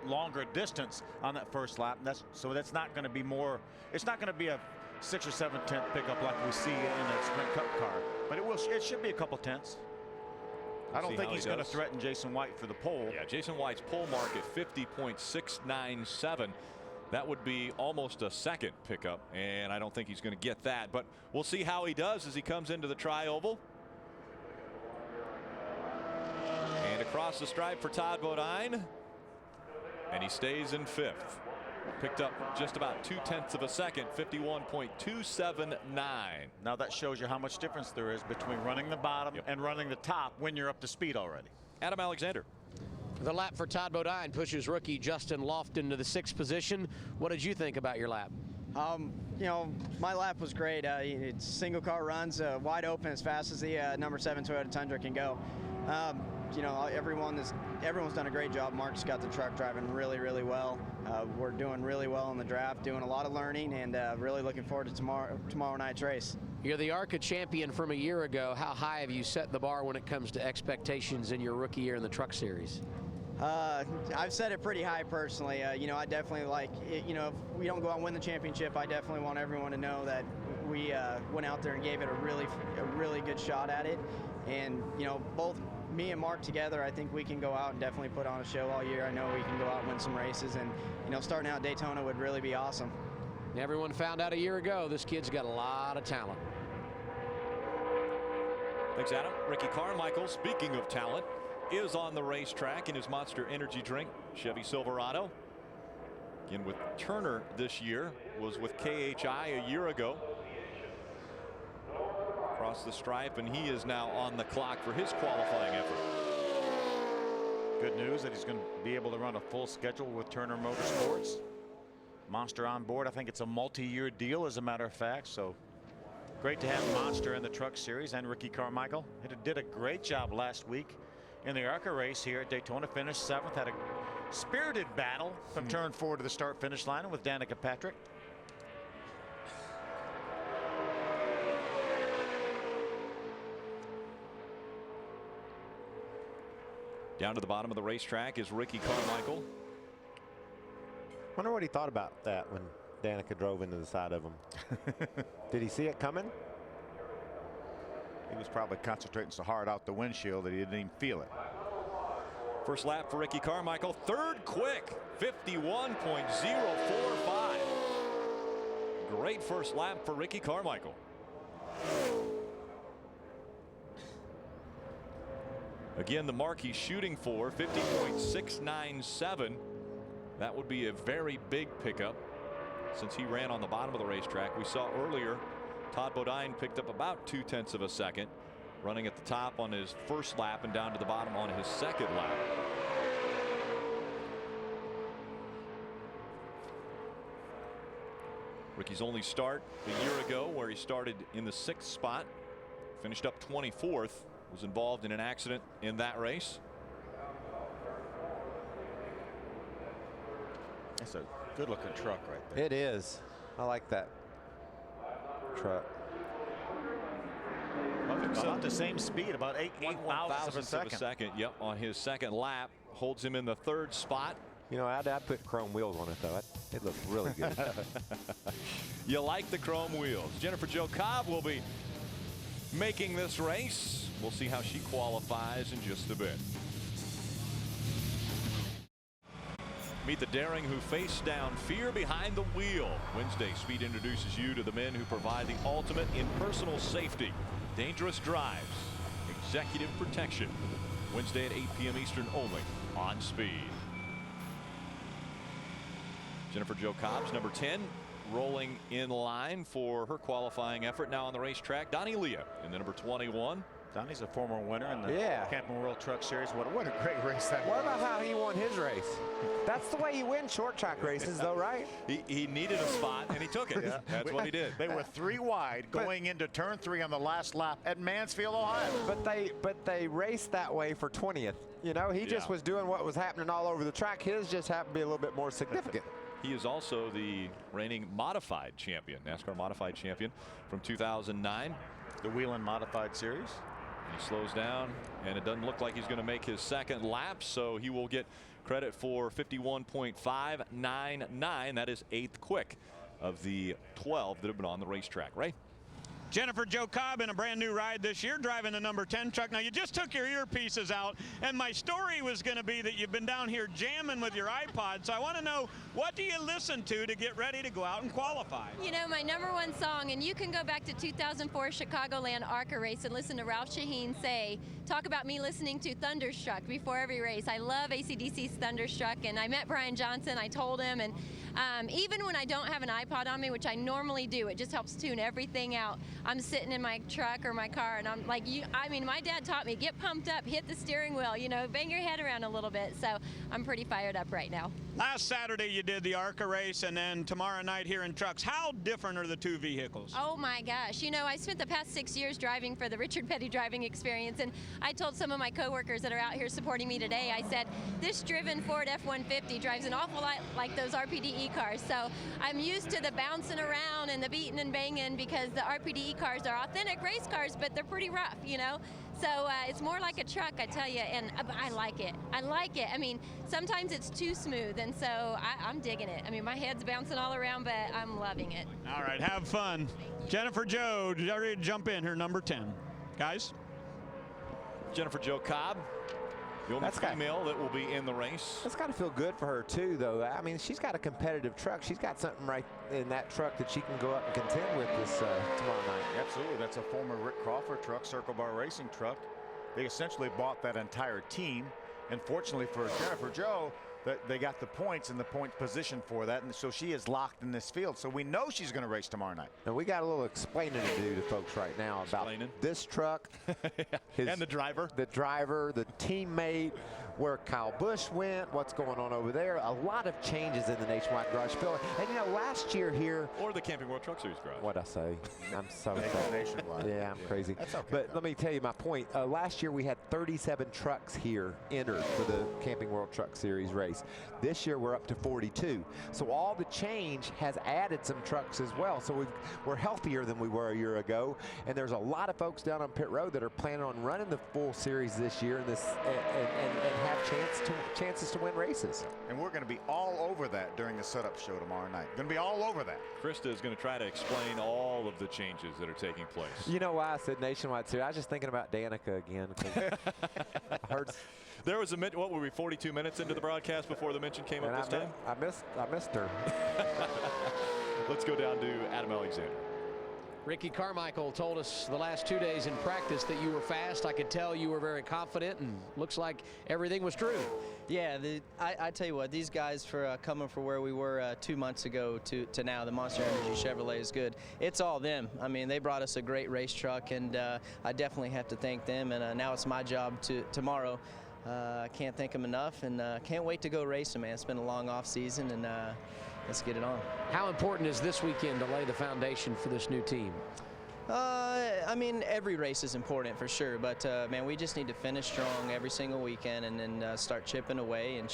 longer distance on that first lap. And that's not going to be more. It's not going to be a 6 or 7 tenth pickup like we see in a Sprint Cup car, but it should be a couple tenths. I don't think he's going to threaten Jason White for the pole. Yeah, Jason White's pole mark at 50.697. That would be almost a second pickup, and I don't think he's going to get that, but we'll see how he does as he comes into the tri-oval. And across the stripe for Todd Boddine, and he stays in 5th. Picked up just about 0.2 of a second, 51.279. Now that shows you how much difference there is between running the bottom and running the top when you're up to speed already. Adam Alexander. The lap for Todd Boddine pushes rookie Justin Loftin to the 6th position. What did you think about your lap? You know, my lap was great. It's single car runs, wide open as fast as the number 7 Toyota Tundra can go. You know, everyone's done a great job. Mark's got the truck driving really, really well. We're doing really well in the draft, doing a lot of learning, and really looking forward to tomorrow night's race. You're the ARCA champion from a year ago. How high have you set the bar when it comes to expectations in your rookie year in the truck series? I've set it pretty high personally. You know, I definitely like, you know, if we don't go out and win the championship, I definitely want everyone to know that we went out there and gave it a really good shot at it. And, you know, both me and Mark together, I think we can go out and definitely put on a show all year. I know we can go out and win some races, and, you know, starting out Daytona would really be awesome. Everyone found out a year ago this kid's got a lot of talent. Thanks, Adam. Ricky Carmichael, speaking of talent, is on the racetrack in his Monster Energy drink Chevy Silverado. Again with Turner this year, was with KHI a year ago. Across the stripe, and he is now on the clock for his qualifying effort. Good news that he's going to be able to run a full schedule with Turner Motorsports. Monster on board. I think it's a multi-year deal, as a matter of fact. So great to have Monster in the truck series, and Ricky Carmichael. He did a great job last week in the ARCA race here at Daytona. Finished 7th. Had a spirited battle from turn 4 to the start-finish line with Danica Patrick. Down to the bottom of the racetrack is Ricky Carmichael. Wonder what he thought about that when Danica drove into the side of him. Did he see it coming? He was probably concentrating so hard out the windshield that he didn't even feel it. First lap for Ricky Carmichael, third quick, 51.045. Great first lap for Ricky Carmichael. Again, the mark he's shooting for, 50.697. That would be a very big pickup since he ran on the bottom of the racetrack. We saw earlier Todd Boddine picked up about 0.2 of a second, running at the top on his first lap and down to the bottom on his second lap. Ricky's only start a year ago, where he started in the 6th spot, finished up 24th, was involved in an accident in that race. That's a good looking truck right there. It is. I like that truck. About the same speed, about 8 thousandths of a second. Yep, on his second lap, holds him in the 3rd spot. You know, I'd put chrome wheels on it, though. It looks really good. You like the chrome wheels. Jennifer Jo Cobb will be making this race. We'll see how she qualifies in just a bit. Meet the daring who face down fear behind the wheel. Wednesday, Speed introduces you to the men who provide the ultimate in personal safety. Dangerous drives, executive protection. Wednesday at 8 p.m. Eastern only on Speed. Jennifer Jo Cobb's number 10 rolling in line for her qualifying effort now on the racetrack. Donnie Leah in the number 21. Donnie's a former winner in the Camping World Truck Series. What a great race that was. What about how he won his race? That's the way you win short track races, though, right? He needed a spot, and he took it. Yeah. That's what he did. They were 3 wide going into turn 3 on the last lap at Mansfield, Ohio. But they raced that way for 20th. You know, he just was doing what was happening all over the track. His just happened to be a little bit more significant. He is also the reigning modified champion, NASCAR modified champion from 2009. The Whelen Modified Series. He slows down, and it doesn't look like he's going to make his second lap, so he will get credit for 51.599. That is 8th quick of the 12 that have been on the racetrack. Right? Jennifer Jo Cobb in a brand new ride this year, driving the number 10 truck. Now, you just took your earpieces out, and my story was going to be that you've been down here jamming with your iPod. So I want to know, what do you listen to get ready to go out and qualify? You know, my #1 song, and you can go back to 2004 Chicagoland ARCA race and listen to Ralph Shaheen talk about me listening to Thunderstruck before every race. I love AC/DC's Thunderstruck, and I met Brian Johnson. I told him, and even when I don't have an iPod on me, which I normally do, it just helps tune everything out. I'm sitting in my truck or my car, and I'm like, I mean, my dad taught me, get pumped up, hit the steering wheel, you know, bang your head around a little bit. So I'm pretty fired up right now. Last Saturday you did the ARCA race, and then tomorrow night here in trucks. How different are the two vehicles? Oh my gosh. You know, I spent the past 6 years driving for the Richard Petty driving experience, and I told some of my coworkers that are out here supporting me today, I said, this driven Ford F-150 drives an awful lot like those RPDE cars. So I'm used to the bouncing around and the beating and banging, because the RPDE cars are authentic race cars, but they're pretty rough, you know. So it's more like a truck, I tell you, and I like it. I like it. I mean, sometimes it's too smooth, and so I'm digging it. I mean, my head's bouncing all around, but I'm loving it. All right, have fun. Jennifer Jo, ready to jump in, her number 10. Guys? Jennifer Jo Cobb, the only female that will be in the race. That's got to feel good for her, too, though. I mean, she's got a competitive truck. She's got something right in that truck that she can go up and contend with this tomorrow night. Absolutely. That's a former Rick Crawford truck, Circle Bar Racing truck. They essentially bought that entire team. And fortunately for Jennifer Jo, they got the points and the point position for that, and so she is locked in this field. So we know she's going to race tomorrow night. And we got a little explaining to do to folks right now about this truck, and the driver, the teammate, where Kyle Busch went, what's going on over there. A lot of changes in the Nationwide Garage Field. And you know, last year here, or the Camping World Truck Series garage. What'd I say? I'm so Nationwide. Yeah, I'm crazy. That's okay. But let me tell you my point. Last year we had 37 trucks here entered for the Camping World Truck Series race. This year we're up to 42. So all the change has added some trucks as well. So we're healthier than we were a year ago. And there's a lot of folks down on pit road that are planning on running the full series this year and have chances to win races. And we're going to be all over that during the setup show tomorrow night. Going to be all over that. Krista is going to try to explain all of the changes that are taking place. You know why I said nationwide series? I was just thinking about Danica again. Hurts. There was a minute. What were we? 42 minutes into the broadcast before the mention came up this time. I missed her. Let's go down to Adam Alexander. Ricky Carmichael told us the last 2 days in practice that you were fast. I could tell you were very confident, and looks like everything was true. Yeah, I tell you what, these guys for coming from where we were 2 months ago to now, the Monster Energy Chevrolet is good. It's all them. I mean, they brought us a great race truck, and I definitely have to thank them. And now it's my job tomorrow. I can't thank them enough, and can't wait to go racing, man. It's been a long off season, and let's get it on. How important is this weekend to lay the foundation for this new team? I mean, every race is important for sure, but man, we just need to finish strong every single weekend and then start chipping away and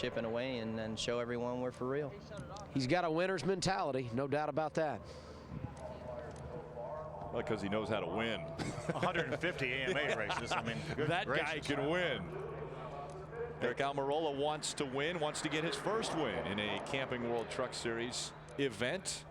then show everyone we're for real. He's got a winner's mentality, no doubt about that. Well, because he knows how to win. 150 AMA races. I mean, that guy can win. Eric Almirola wants to win, wants to get his first win in a Camping World Truck Series event.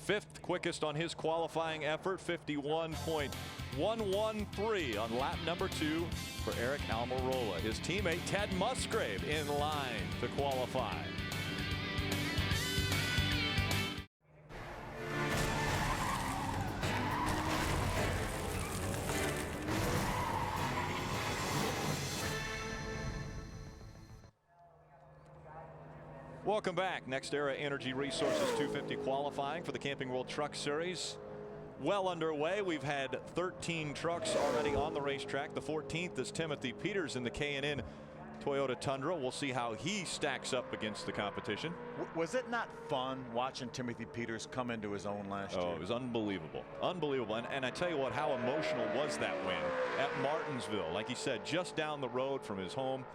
5th quickest on his qualifying effort, 51.113 on lap number 2 for Eric Almirola. His teammate Ted Musgrave in line to qualify. Welcome back. Nextera Energy Resources 250 qualifying for the Camping World Truck Series. Well underway. We've had 13 trucks already on the racetrack. The 14th is Timothy Peters in the K&N Toyota Tundra. We'll see how he stacks up against the competition. Was it not fun watching Timothy Peters come into his own last year? Oh, it was unbelievable. Unbelievable. And I tell you what, how emotional was that win at Martinsville? Like he said, just down the road from his home.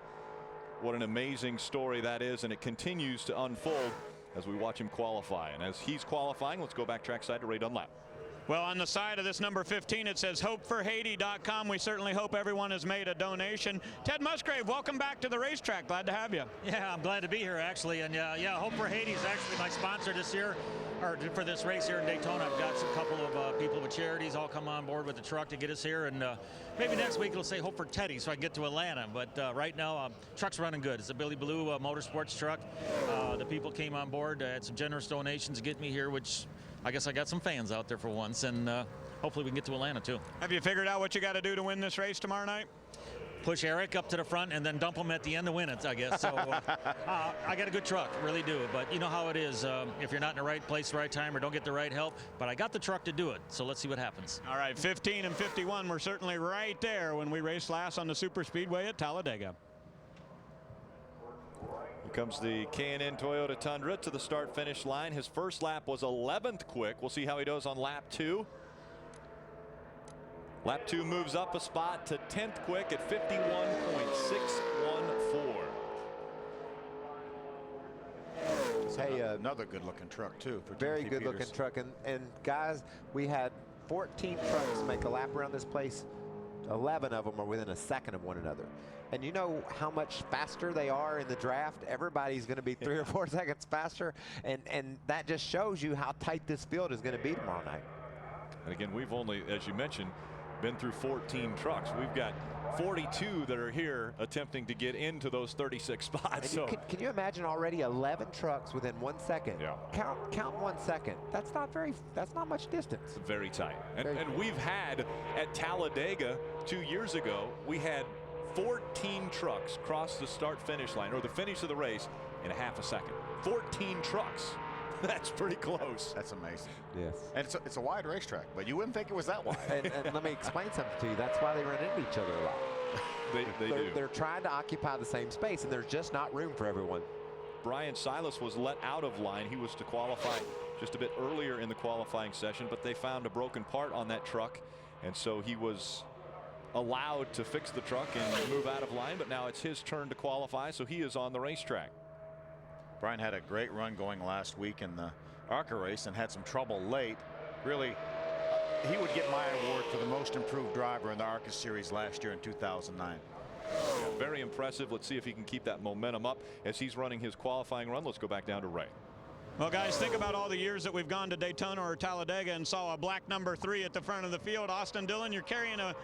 What an amazing story that is, and it continues to unfold as we watch him qualify. And as he's qualifying, let's go back trackside to Ray Dunlap. Well, on the side of this number 15, it says hopeforhaiti.com. We certainly hope everyone has made a donation. Ted Musgrave, welcome back to the racetrack. Glad to have you. Yeah, I'm glad to be here, actually. And yeah, Hope for Haiti is actually my sponsor this year, or for this race here in Daytona. I've got a couple of people with charities all come on board with the truck to get us here. And maybe next week it'll say Hope for Teddy so I can get to Atlanta. But right now, truck's running good. It's a Billy Blue Motorsports truck. The people came on board, had some generous donations to get me here, which I guess I got some fans out there for once, and hopefully we can get to Atlanta too. Have you figured out what you got to do to win this race tomorrow night? Push Eric up to the front and then dump him at the end to win it, I guess. So I got a good truck, really do. But you know how it is. If you're not in the right place, the right time, or don't get the right help. But I got the truck to do it, so let's see what happens. All right, 15 and 51 were certainly right there when we raced last on the Super Speedway at Talladega. Here comes the K&N Toyota Tundra to the start-finish line. His first lap was 11th quick. We'll see how he does on lap 2. Lap 2 moves up a spot to 10th quick at 51.614. Hey, another good-looking truck too. For very Timothy good-looking Peters. truck, and guys, we had 14 trucks make a lap around this place. 11 of them are within a second of one another. And you know how much faster they are in the draft? Everybody's going to be 3 or 4 seconds faster, and that just shows you how tight this field is going to be tomorrow night. And again, we've only, as you mentioned, been through 14 trucks. We've got 42 that are here attempting to get into those 36 spots. So can you imagine already 11 trucks within 1 second? Yeah. Count 1 second. That's not much distance. Very tight. And we've had at Talladega 2 years ago, we had 14 trucks cross the start-finish line, or the finish of the race, in a half a second. 14 trucks. That's pretty close. That's amazing. Yes. And it's a wide racetrack, but you wouldn't think it was that wide. and let me explain something to you. That's why they run into each other a lot. They do. They're trying to occupy the same space, and there's just not room for everyone. Brian Silas was let out of line. He was to qualify just a bit earlier in the qualifying session, but they found a broken part on that truck, and so he was allowed to fix the truck and move out of line, but now it's his turn to qualify, so he is on the racetrack. Brian had a great run going last week in the ARCA race and had some trouble late. Really, he would get my award for the most improved driver in the ARCA series last year in 2009. Yeah, very impressive. Let's see if he can keep that momentum up as he's running his qualifying run. Let's go back down to Ray. Well, guys, think about all the years that we've gone to Daytona or Talladega and saw a black number 3 at the front of the field. Austin Dillon, you're carrying a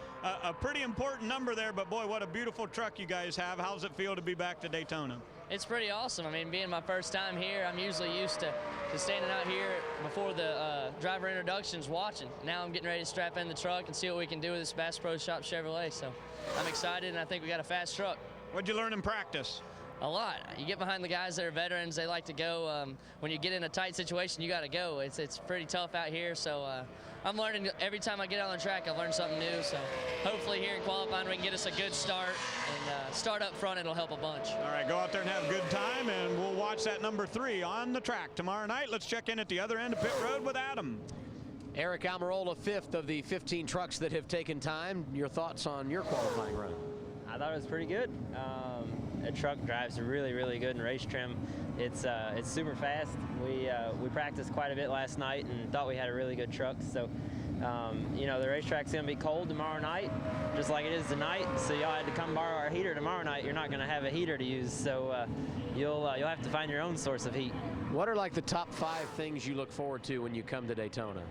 pretty important number there, but boy, what a beautiful truck you guys have. How's it feel to be back to Daytona? It's pretty awesome. I mean, being my first time here, I'm usually used to standing out here before the driver introductions watching. Now I'm getting ready to strap in the truck and see what we can do with this Bass Pro Shop Chevrolet. So I'm excited, and I think we got a fast truck. What'd you learn in practice? A lot. You get behind the guys that are veterans. They like to go. When you get in a tight situation, you got to go. It's pretty tough out here. So I'm learning every time I get on the track. I've learned something new. So hopefully here in qualifying we can get us a good start, and start up front. It'll help a bunch. All right, go out there and have a good time, and we'll watch that number 3 on the track tomorrow night. Let's check in at the other end of pit road with Adam. Eric Almirola, 5th of the 15 trucks that have taken time. Your thoughts on your qualifying run? I thought it was pretty good. The truck drives really, really good in race trim. It's super fast. We practiced quite a bit last night and thought we had a really good truck. So, you know, the racetrack's gonna be cold tomorrow night, just like it is tonight. So y'all had to come borrow our heater tomorrow night. You're not gonna have a heater to use, so you'll have to find your own source of heat. What are like the top 5 things you look forward to when you come to Daytona?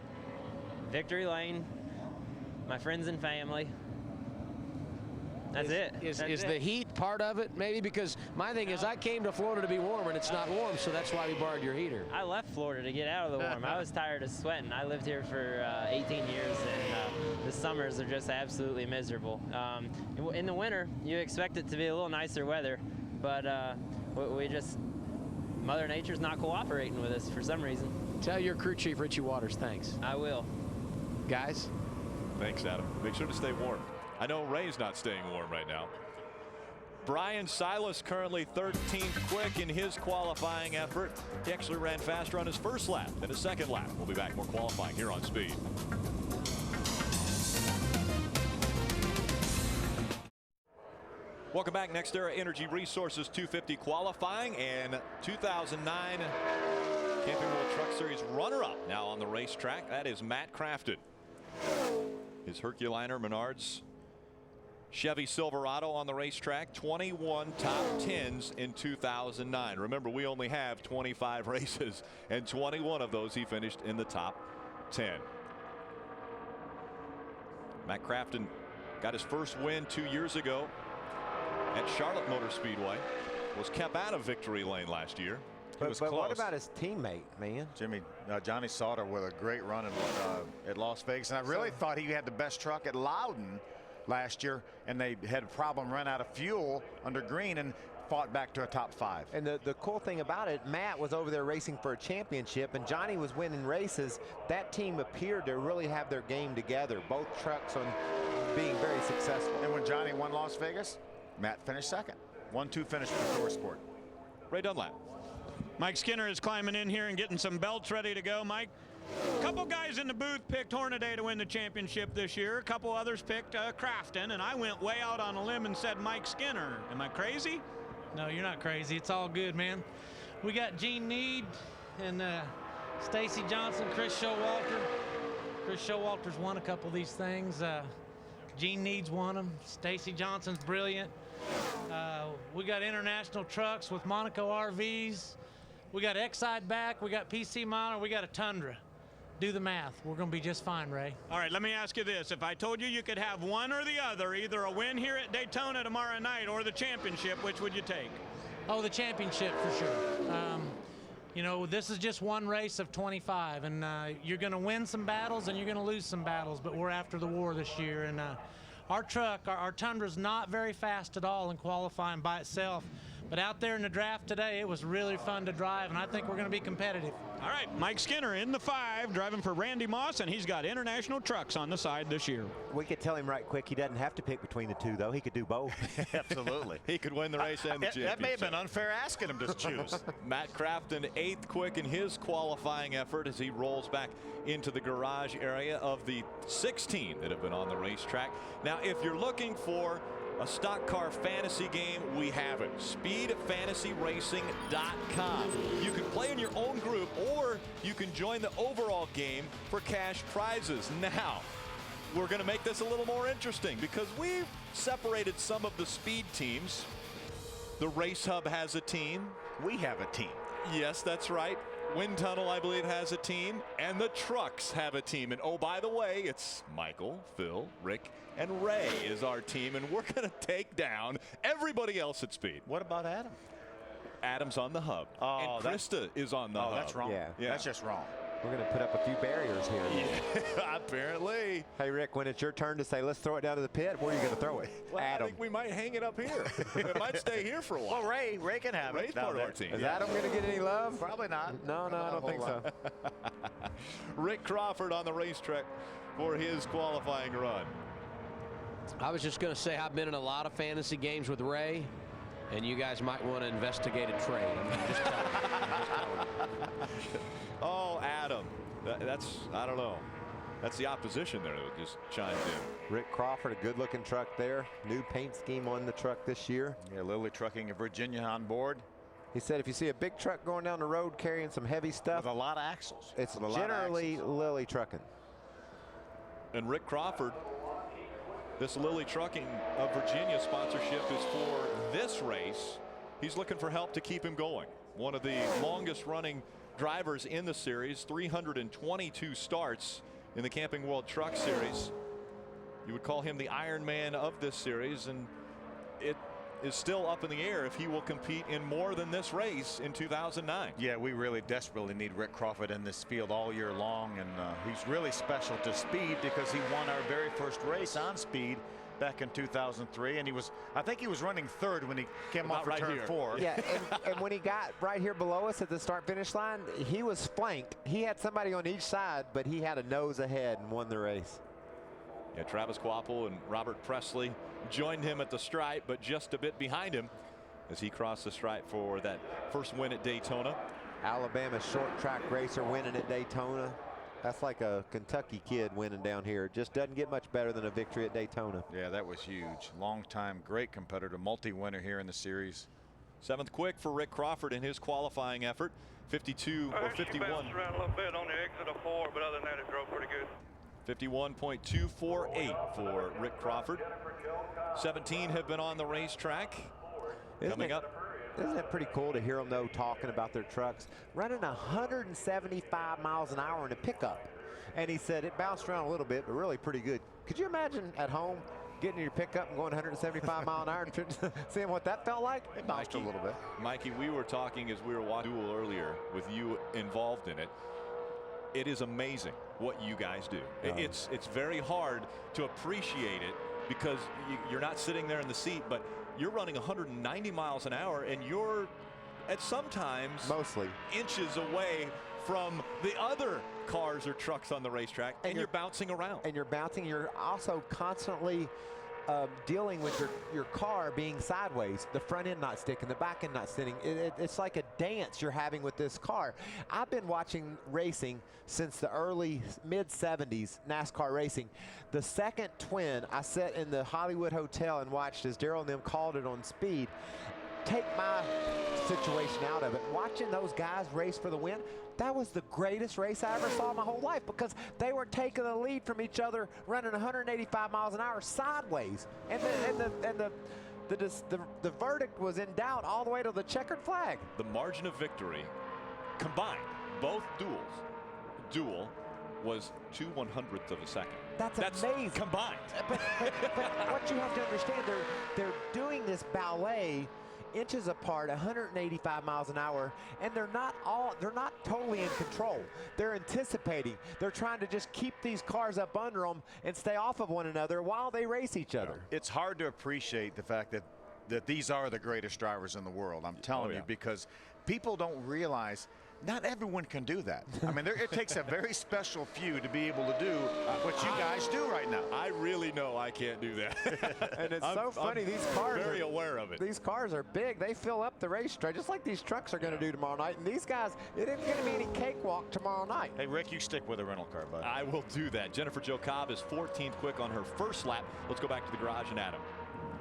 Victory lane, my friends and family. That's it. Is the heat part of it? Maybe, because my thing is I came to Florida to be warm and it's not warm, so that's why we borrowed your heater. I left Florida to get out of the warm. I was tired of sweating. I lived here for 18 years, and the summers are just absolutely miserable. In the winter, you expect it to be a little nicer weather, but Mother Nature's not cooperating with us for some reason. Tell your crew chief, Richie Waters, thanks. I will. Guys? Thanks, Adam. Make sure to stay warm. I know Ray's not staying warm right now. Brian Silas currently 13th quick in his qualifying effort. He actually ran faster on his first lap than his second lap. We'll be back more qualifying here on Speed. Welcome back. Nextera Energy Resources 250 qualifying and 2009 Camping World Truck Series runner-up now on the racetrack. That is Matt Crafton. His Herculiner Menards Chevy Silverado on the racetrack, 21 top 10s in 2009. Remember, we only have 25 races, and 21 of those he finished in the top 10. Matt Crafton got his first win 2 years ago at Charlotte Motor Speedway. Was kept out of victory lane last year. But what about his teammate, man? Johnny Sauter with a great run at Las Vegas, and I really thought he had the best truck at Loudon last year, and they had a problem, run out of fuel under green, and fought back to a top 5. And the cool thing about it, Matt was over there racing for a championship, and Johnny was winning races. That team appeared to really have their game together, both trucks on being very successful. And when Johnny won Las Vegas, Matt finished second. 1-2 finish for TourSport. Ray Dunlap. Mike Skinner is climbing in here and getting some belts ready to go. Mike, a couple guys in the booth picked Hornady to win the championship this year. A couple others picked Crafton, and I went way out on a limb and said Mike Skinner. Am I crazy? No, you're not crazy. It's all good, man. We got Gene Need and Stacy Johnson, Chris Showalter. Chris Showalter's won a couple of these things. Gene Need's won them. Stacy Johnson's brilliant. We got international trucks with Monaco RVs. We got Exide back. We got PC Minor. We got a Tundra. Do the math. We're going to be just fine, Ray. All right, let me ask you this. If I told you could have one or the other, either a win here at Daytona tomorrow night or the championship, which would you take? Oh, the championship for sure. You know, this is just one race of 25, and you're going to win some battles and you're going to lose some battles, but we're after the war this year. And our truck, our Tundra's not very fast at all in qualifying by itself. But out there in the draft today, it was really fun to drive, and I think we're going to be competitive. All right, Mike Skinner in the 5, driving for Randy Moss, and he's got international trucks on the side this year. We could tell him right quick he doesn't have to pick between the two, though. He could do both. Absolutely. He could win the race and the championship. That may have been unfair asking him to choose. Matt Crafton, 8th quick in his qualifying effort as he rolls back into the garage area of the 16 that have been on the racetrack. Now, if you're looking for a stock car fantasy game, we have it. SpeedFantasyRacing.com. You can play in your own group, or you can join the overall game for cash prizes. Now, we're going to make this a little more interesting because we've separated some of the speed teams. The Race Hub has a team. We have a team. Yes, that's right. Wind Tunnel, I believe, has a team, and the trucks have a team. And oh, by the way, it's Michael, Phil, Rick, and Ray is our team, and we're going to take down everybody else at speed. What about Adam? Adam's on the hub. Oh, and Krista is on the hub. Oh, that's wrong. Yeah. That's just wrong. We're going to put up a few barriers here. Yeah, apparently. Hey, Rick, when it's your turn to say, let's throw it down to the pit, where are you going to throw it? Well, Adam. I think we might hang it up here. It might stay here for a while. Well, Ray can have it. Ray's part of our team. Is Adam going to get any love? Probably not. No, I don't think so. Rick Crawford on the racetrack for his qualifying run. I was just going to say I've been in a lot of fantasy games with Ray, and you guys might want to investigate a trade. I'm just telling you. Oh, Adam. That's, I don't know. That's the opposition there that just chimed in. Rick Crawford, a good-looking truck there. New paint scheme on the truck this year. Yeah, Lily Trucking of Virginia on board. He said if you see a big truck going down the road carrying some heavy stuff, with a lot of axles. It's generally Lily Trucking. And Rick Crawford, this Lily Trucking of Virginia sponsorship is for this race. He's looking for help to keep him going. One of the longest running drivers in the series, 322 starts in the Camping World Truck Series. You would call him the Iron Man of this series, and it is still up in the air if he will compete in more than this race in 2009. Yeah, we really desperately need Rick Crawford in this field all year long, and he's really special to speed because he won our very first race on speed back in 2003, and I think he was running third when he came off right turn here. 4. Yeah, and when he got right here below us at the start-finish line, he was flanked. He had somebody on each side, but he had a nose ahead and won the race. Yeah, Travis Quapple and Robert Presley joined him at the stripe, but just a bit behind him as he crossed the stripe for that first win at Daytona. Alabama short track racer winning at Daytona. That's like a Kentucky kid winning down here. It just doesn't get much better than a victory at Daytona. Yeah, that was huge. Long time, great competitor, multi-winner here in the series. 7th quick for Rick Crawford in his qualifying effort. 52 or 51. She bounced around a little bit on the exit of 4, but other than that, it drove pretty good. 51.248 for Rick Crawford. 17 have been on the racetrack. Coming up. Isn't it pretty cool to hear them, though, talking about their trucks? Running 175 miles an hour in a pickup. And he said it bounced around a little bit, but really pretty good. Could you imagine at home getting in your pickup and going 175 mile an hour and seeing what that felt like? It bounced a little bit. Mikey, we were talking as we were watching Duel earlier with you involved in it. It is amazing what you guys do. It's very hard to appreciate it because you're not sitting there in the seat, but you're running 190 miles an hour and you're at sometimes mostly inches away from the other cars or trucks on the racetrack, and you're bouncing around. And you're bouncing. You're also constantly dealing with your car being sideways, the front end not sticking, the back end not sitting. It's like a dance you're having with this car. I've been watching racing since the early mid-70s, NASCAR racing. The second twin, I sat in the Hollywood Hotel and watched as Daryl and them called it on speed. Take my situation out of it. Watching those guys race for the win, that was the greatest race I ever saw in my whole life because they were taking the lead from each other, running 185 miles an hour sideways. And the verdict was in doubt all the way to the checkered flag. The margin of victory combined, both duel was 2/100th of a second. That's amazing. Combined. But what you have to understand, they're doing this ballet inches apart, 185 miles an hour, and they're not totally in control. They're anticipating. They're trying to just keep these cars up under them and stay off of one another while they race each other. It's hard to appreciate the fact that these are the greatest drivers in the world. I'm telling you, because people don't realize not everyone can do that. I mean, it takes a very special few to be able to do what you guys do right now. I really know I can't do that. And it's so funny. These cars very aware of it. These cars are big. They fill up the racetrack just like these trucks are going to do tomorrow night. And these guys, it isn't going to be any cakewalk tomorrow night. Hey, Rick, you stick with a rental car, bud. I will do that. Jennifer Jo Cobb is 14th quick on her first lap. Let's go back to the garage and Adam.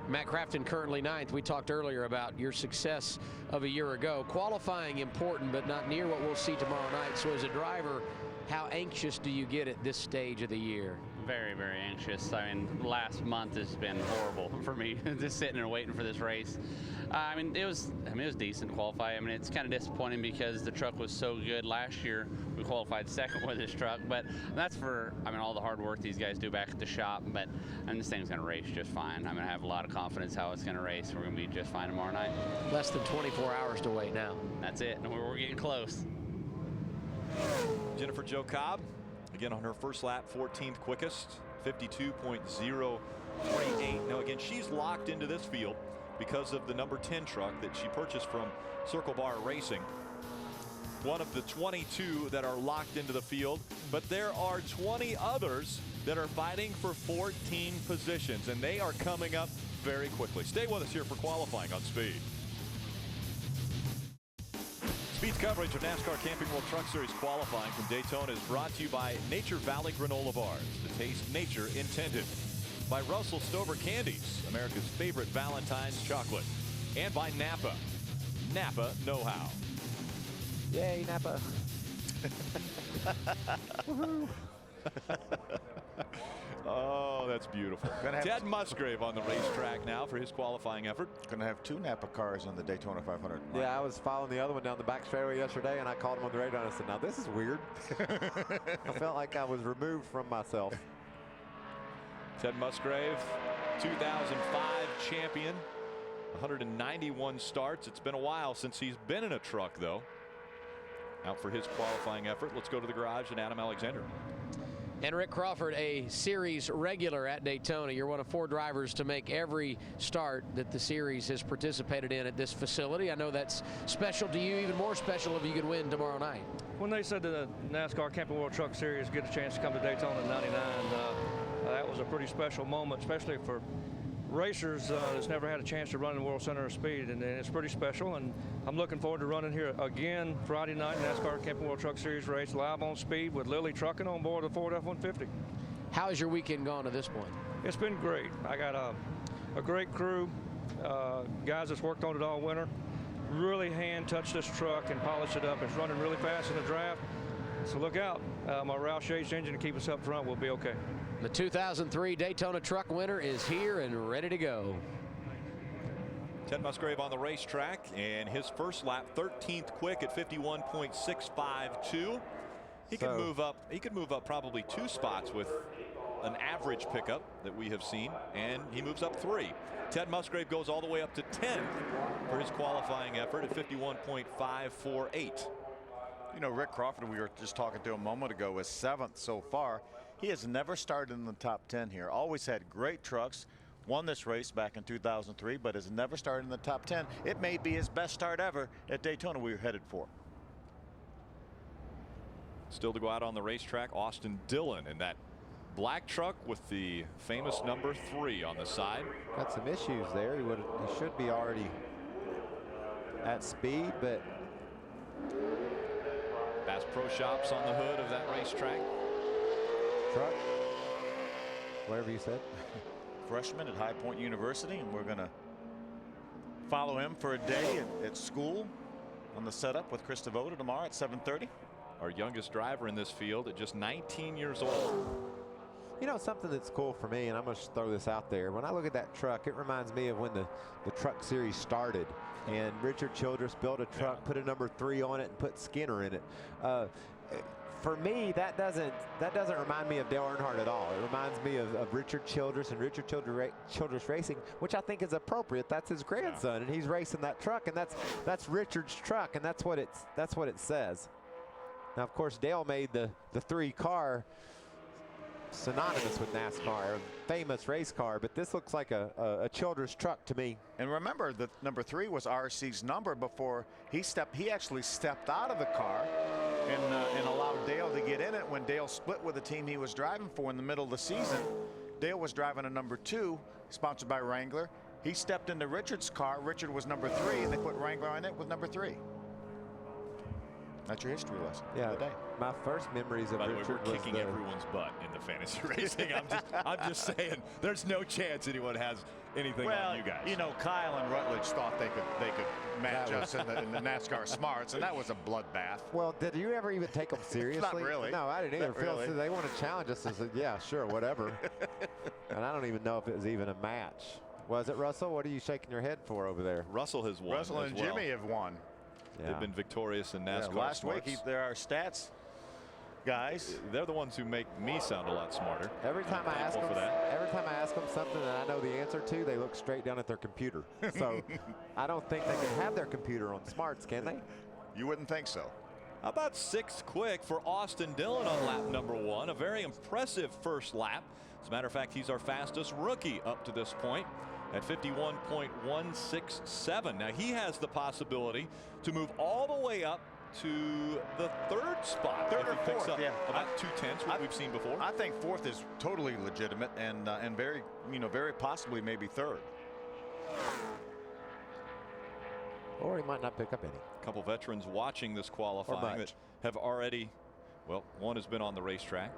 Matt Crafton currently 9th. We talked earlier about your success of a year ago. Qualifying important, but not near what we'll see tomorrow night. So as a driver, How anxious do you get at this stage of the year? Very, very anxious. I mean, last month has been horrible for me, just sitting and waiting for this race. I mean, it was decent to qualify. I mean, it's kind of disappointing because the truck was so good last year. We qualified second with this truck, but that's for, I mean, all the hard work these guys do back at the shop. But this thing's going to race just fine. I'm going to have a lot of confidence how it's going to race. We're going to be just fine tomorrow night. Less than 24 hours to wait now. That's it. We're getting close. Jennifer Jo Cobb, again on her first lap, 14th quickest, 52.028. Now again, she's locked into this field because of the number 10 truck that she purchased from Circle Bar Racing. One of the 22 that are locked into the field, but there are 20 others that are fighting for 14 positions, and they are coming up very quickly. Stay with us here for qualifying on Speed. Speed's coverage of NASCAR Camping World Truck Series qualifying from Daytona is brought to you by Nature Valley Granola Bars, the taste nature intended. By Russell Stover Candies, America's favorite Valentine's chocolate. And by Napa. Napa Know-How. Yay, Napa. Oh, that's beautiful. Ted Musgrave on the racetrack now for his qualifying effort. Going to have 2 Napa cars on the Daytona 500. Yeah, I was following the other one down the back straightaway yesterday, and I called him on the radio, and I said, now this is weird. I felt like I was removed from myself. Ted Musgrave, 2005 champion, 191 starts. It's been a while since he's been in a truck, though. Out for his qualifying effort. Let's go to the garage and Adam Alexander. And Rick Crawford, a series regular at Daytona. You're one of 4 drivers to make every start that the series has participated in at this facility. I know that's special to you, even more special if you could win tomorrow night. When they said the NASCAR Camping World Truck Series get a chance to come to Daytona in '99, that was a pretty special moment, especially for racers that's never had a chance to run in the World Center of Speed, and it's pretty special. And I'm looking forward to running here again Friday night, NASCAR Camping World Truck Series race live on Speed with Lily Trucking on board the Ford F-150. How has your weekend gone to this point? It's been great. I got a great crew, guys that's worked on it all winter. Really hand-touched this truck and polished it up. It's running really fast in the draft, so look out. My Roush H engine to keep us up front will be okay. The 2003 Daytona truck winner is here and ready to go. Ted Musgrave on the racetrack, and his first lap, 13th quick at 51.652. He could move up. He could move up probably 2 spots with an average pickup that we have seen, and he moves up 3. Ted Musgrave goes all the way up to 10th for his qualifying effort at 51.548. You know, Rick Crawford, we were just talking to a moment ago, is 7th so far. He has never started in the top 10 here. Always had great trucks. Won this race back in 2003, but has never started in the top 10. It may be his best start ever at Daytona we were headed for. Still to go out on the racetrack, Austin Dillon in that black truck with the famous number 3 on the side. Got some issues there. He should be already at speed, but Bass Pro Shops on the hood of that racetrack. Truck, whatever you said. Freshman at High Point University, and we're going to follow him for a day at school on the setup with Chris Devoto tomorrow at 7:30. Our youngest driver in this field at just 19 years old. You know, something that's cool for me, and I'm going to throw this out there. When I look at that truck, it reminds me of when the truck series started, and Richard Childress built a truck, put a number 3 on it, and put Skinner in it. For me, that doesn't remind me of Dale Earnhardt at all. It reminds me of Richard Childress and Richard Childress Racing, which I think is appropriate. That's his grandson, and he's racing that truck, and that's Richard's truck, and that's what it says. Now, of course, Dale made the 3 car synonymous with NASCAR, a famous race car, but this looks like a Childress truck to me. And remember, the number 3 was RC's number before he actually stepped out of the car and allowed Dale to get in it. When Dale split with the team he was driving for in the middle of the season, Dale was driving a number 2 sponsored by Wrangler. He stepped into Richard's car. Richard was number 3, and they put Wrangler on it with number 3. That's your history lesson. Yeah, of the day. My first memories of By the way, Richard we're was kicking everyone's butt in the fantasy racing. I'm just saying there's no chance anyone has anything on you guys. You know, Kyle and Rutledge thought they could match us in the NASCAR Smarts, and that was a bloodbath. Well, did you ever even take them seriously? Not really. No, I didn't either. Not Phil really. said they want to challenge us. I said, yeah, sure, whatever. And I don't even know if it was even a match. Was it, Russell? What are you shaking your head for over there? Russell has won. Russell and Jimmy have won. Yeah. They've been victorious in NASCAR. Yeah, last Smarts. week, there are stats guys. They're the ones who make me sound a lot smarter. Every time I ask them something that I know the answer to, they look straight down at their computer. So I don't think they can have their computer on Smarts, can they? You wouldn't think so. How about 6th quick for Austin Dillon on lap number 1? A very impressive first lap. As a matter of fact, he's our fastest rookie up to this point at 51.167. Now he has the possibility to move all the way up to the 3rd spot. Third or picks fourth, up yeah. about 2/10, what we've seen before. I think 4th is totally legitimate and very, very possibly maybe 3rd. Or he might not pick up any. A couple veterans watching this qualifying that have already, well, one has been on the racetrack.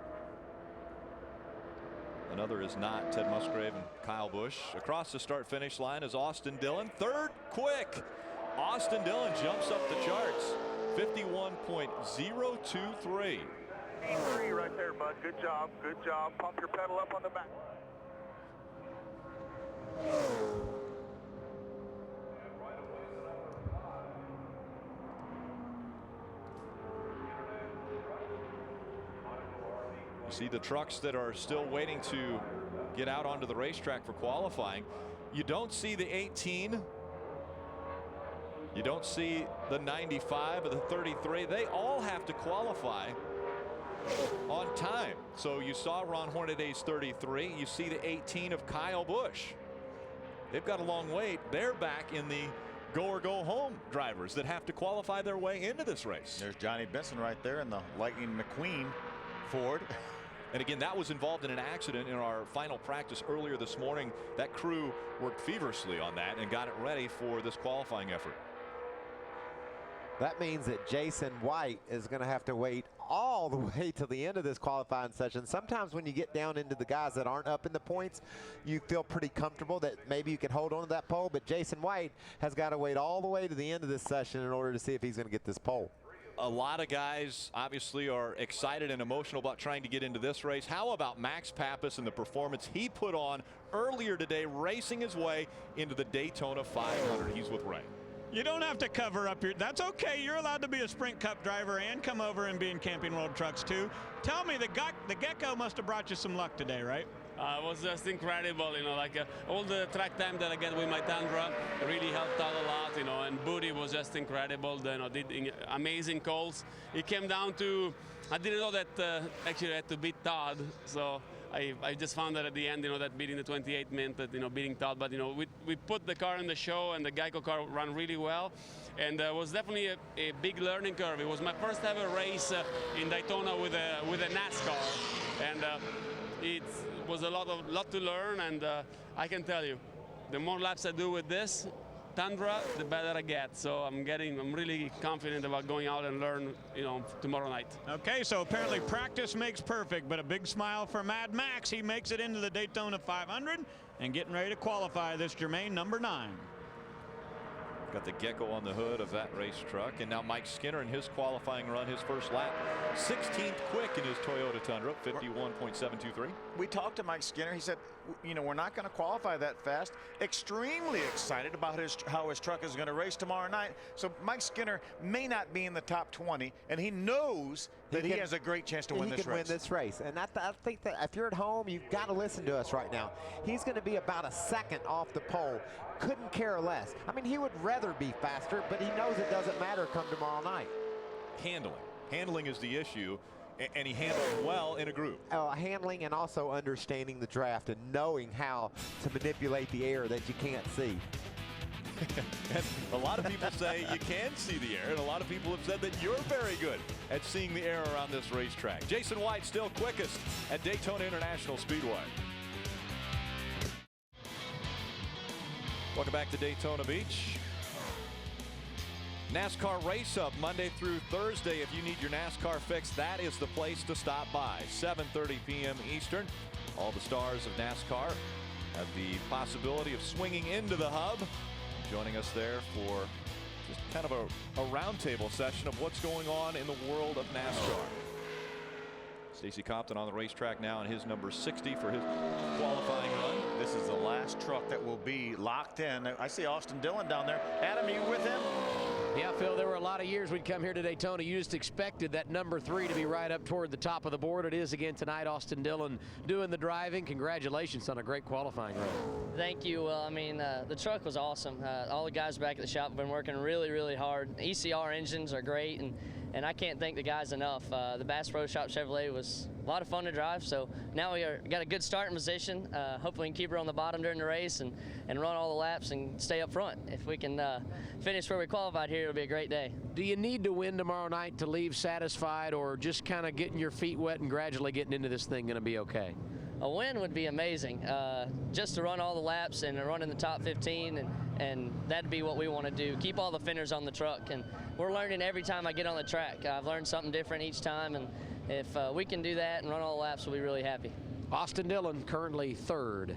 Another is not. Ted Musgrave and Kyle Busch. Across the start-finish line is Austin Dillon. 3rd quick. Austin Dillon jumps up the charts. 51.023. P3 right there, bud. Good job. Good job. Pump your pedal up on the back. You see the trucks that are still waiting to get out onto the racetrack for qualifying. You don't see the 18. You don't see the 95 or the 33. They all have to qualify on time. So you saw Ron Hornady's 33. You see the 18 of Kyle Busch. They've got a long wait. They're back in the go or go home drivers that have to qualify their way into this race. There's Johnny Benson right there in the Lightning McQueen Ford. And again, that was involved in an accident in our final practice earlier this morning. That crew worked feverishly on that and got it ready for this qualifying effort. That means that Jason White is going to have to wait all the way to the end of this qualifying session. Sometimes when you get down into the guys that aren't up in the points, you feel pretty comfortable that maybe you can hold on to that pole. But Jason White has got to wait all the way to the end of this session in order to see if he's going to get this pole. A lot of guys obviously are excited and emotional about trying to get into this race. How about Max Papis and the performance he put on earlier today, racing his way into the Daytona 500? He's with Ray. You don't have to cover up your, that's okay. You're allowed to be a Sprint Cup driver and come over and be in Camping World Trucks too. Tell me, the Gecko must have brought you some luck today, right? It was just incredible, all the track time that I get with my Tundra really helped out a lot, and Booty was just incredible, did amazing calls. It came down to, I didn't know that actually I had to beat Todd, so I just found that at the end, that beating the 28 meant that, beating Todd, but, we put the car in the show and the Geico car ran really well. And it was definitely a big learning curve. It was my first ever race in Daytona with a NASCAR. And it was a lot to learn, and I can tell you, the more laps I do with this Tundra, the better I get. So I'm really confident about going out and learn, tomorrow night. Okay, so apparently practice makes perfect, but a big smile for Mad Max. He makes it into the Daytona 500 and getting ready to qualify this Germain number 9. Got the Gecko on the hood of that race truck. And now Mike Skinner in his qualifying run, his first lap, 16th quick in his Toyota Tundra, 51.723. We talked to Mike Skinner. He said, we're not going to qualify that fast. Extremely excited about how his truck is going to race tomorrow night. So Mike Skinner may not be in the top 20, and he knows that he has a great chance to win this race. He can win this race. And I think that if you're at home, you've got to listen to us right now. He's going to be about a second off the pole. Couldn't care less. I mean, he would rather be faster, but he knows it doesn't matter come tomorrow night. Handling is the issue, and he handles well in a group. Handling and also understanding the draft and knowing how to manipulate the air that you can't see. And a lot of people say you can see the air, and a lot of people have said that you're very good at seeing the air around this racetrack. Jason White still quickest at Daytona International Speedway. Welcome back to Daytona Beach. NASCAR Race Up Monday through Thursday. If you need your NASCAR fix, that is the place to stop by. 7:30 p.m. Eastern. All the stars of NASCAR have the possibility of swinging into the hub. Joining us there for just kind of a roundtable session of what's going on in the world of NASCAR. Stacy Compton on the racetrack now, and his number 60 for his qualifying run. This is the last truck that will be locked in. I see Austin Dillon down there. Adam, are you with him? Yeah, Phil, there were a lot of years we'd come here to Daytona. You just expected that number 3 to be right up toward the top of the board. It is again tonight. Austin Dillon doing the driving. Congratulations on a great qualifying run. Thank you. Well, I mean, the truck was awesome. All the guys back at the shop have been working really, really hard. ECR engines are great, and I can't thank the guys enough. The Bass Pro Shop Chevrolet was a lot of fun to drive, so now we got a good starting position. Hopefully we can keep her on the bottom during the race and run all the laps and stay up front. If we can finish where we qualified here, it'll be a great day. Do you need to win tomorrow night to leave satisfied, or just kind of getting your feet wet and gradually getting into this thing going to be okay? A win would be amazing. Just to run all the laps and run in the top 15, and that'd be what we want to do. Keep all the fenders on the truck, and we're learning every time I get on the track. I've learned something different each time, and if we can do that and run all the laps, we'll be really happy. Austin Dillon currently 3rd.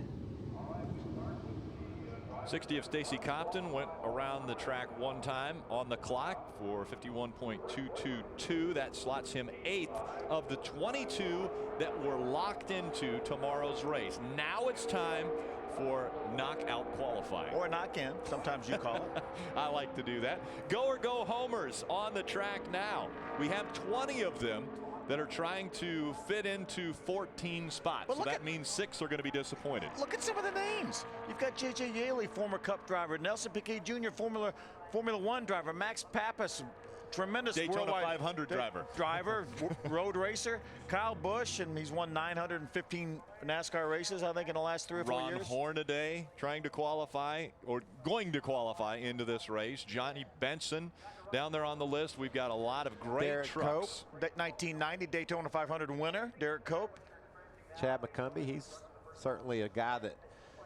60 of Stacy Compton went around the track one time on the clock for 51.222. That slots him 8th of the 22 that were locked into tomorrow's race. Now it's time for knockout qualifying. Or knock in, sometimes you call it. I like to do that. Go or go homers on the track now. We have 20 of them that are trying to fit into 14 spots. Well, so that means 6 are going to be disappointed. Look at some of the names. You've got J.J. Yaley, former Cup driver. Nelson Piquet Jr., Formula One driver. Max Papis, tremendous Daytona worldwide 500 driver, road racer. Kyle Busch, and he's won 915 NASCAR races, I think, in the last 3 or 4 years. Ron Hornady trying to qualify, or going to qualify into this race. Johnny Benson down there on the list. We've got a lot of great Derek trucks. Cope, 1990 Daytona 500 winner, Derek Cope. Chad McCumbee, he's certainly a guy that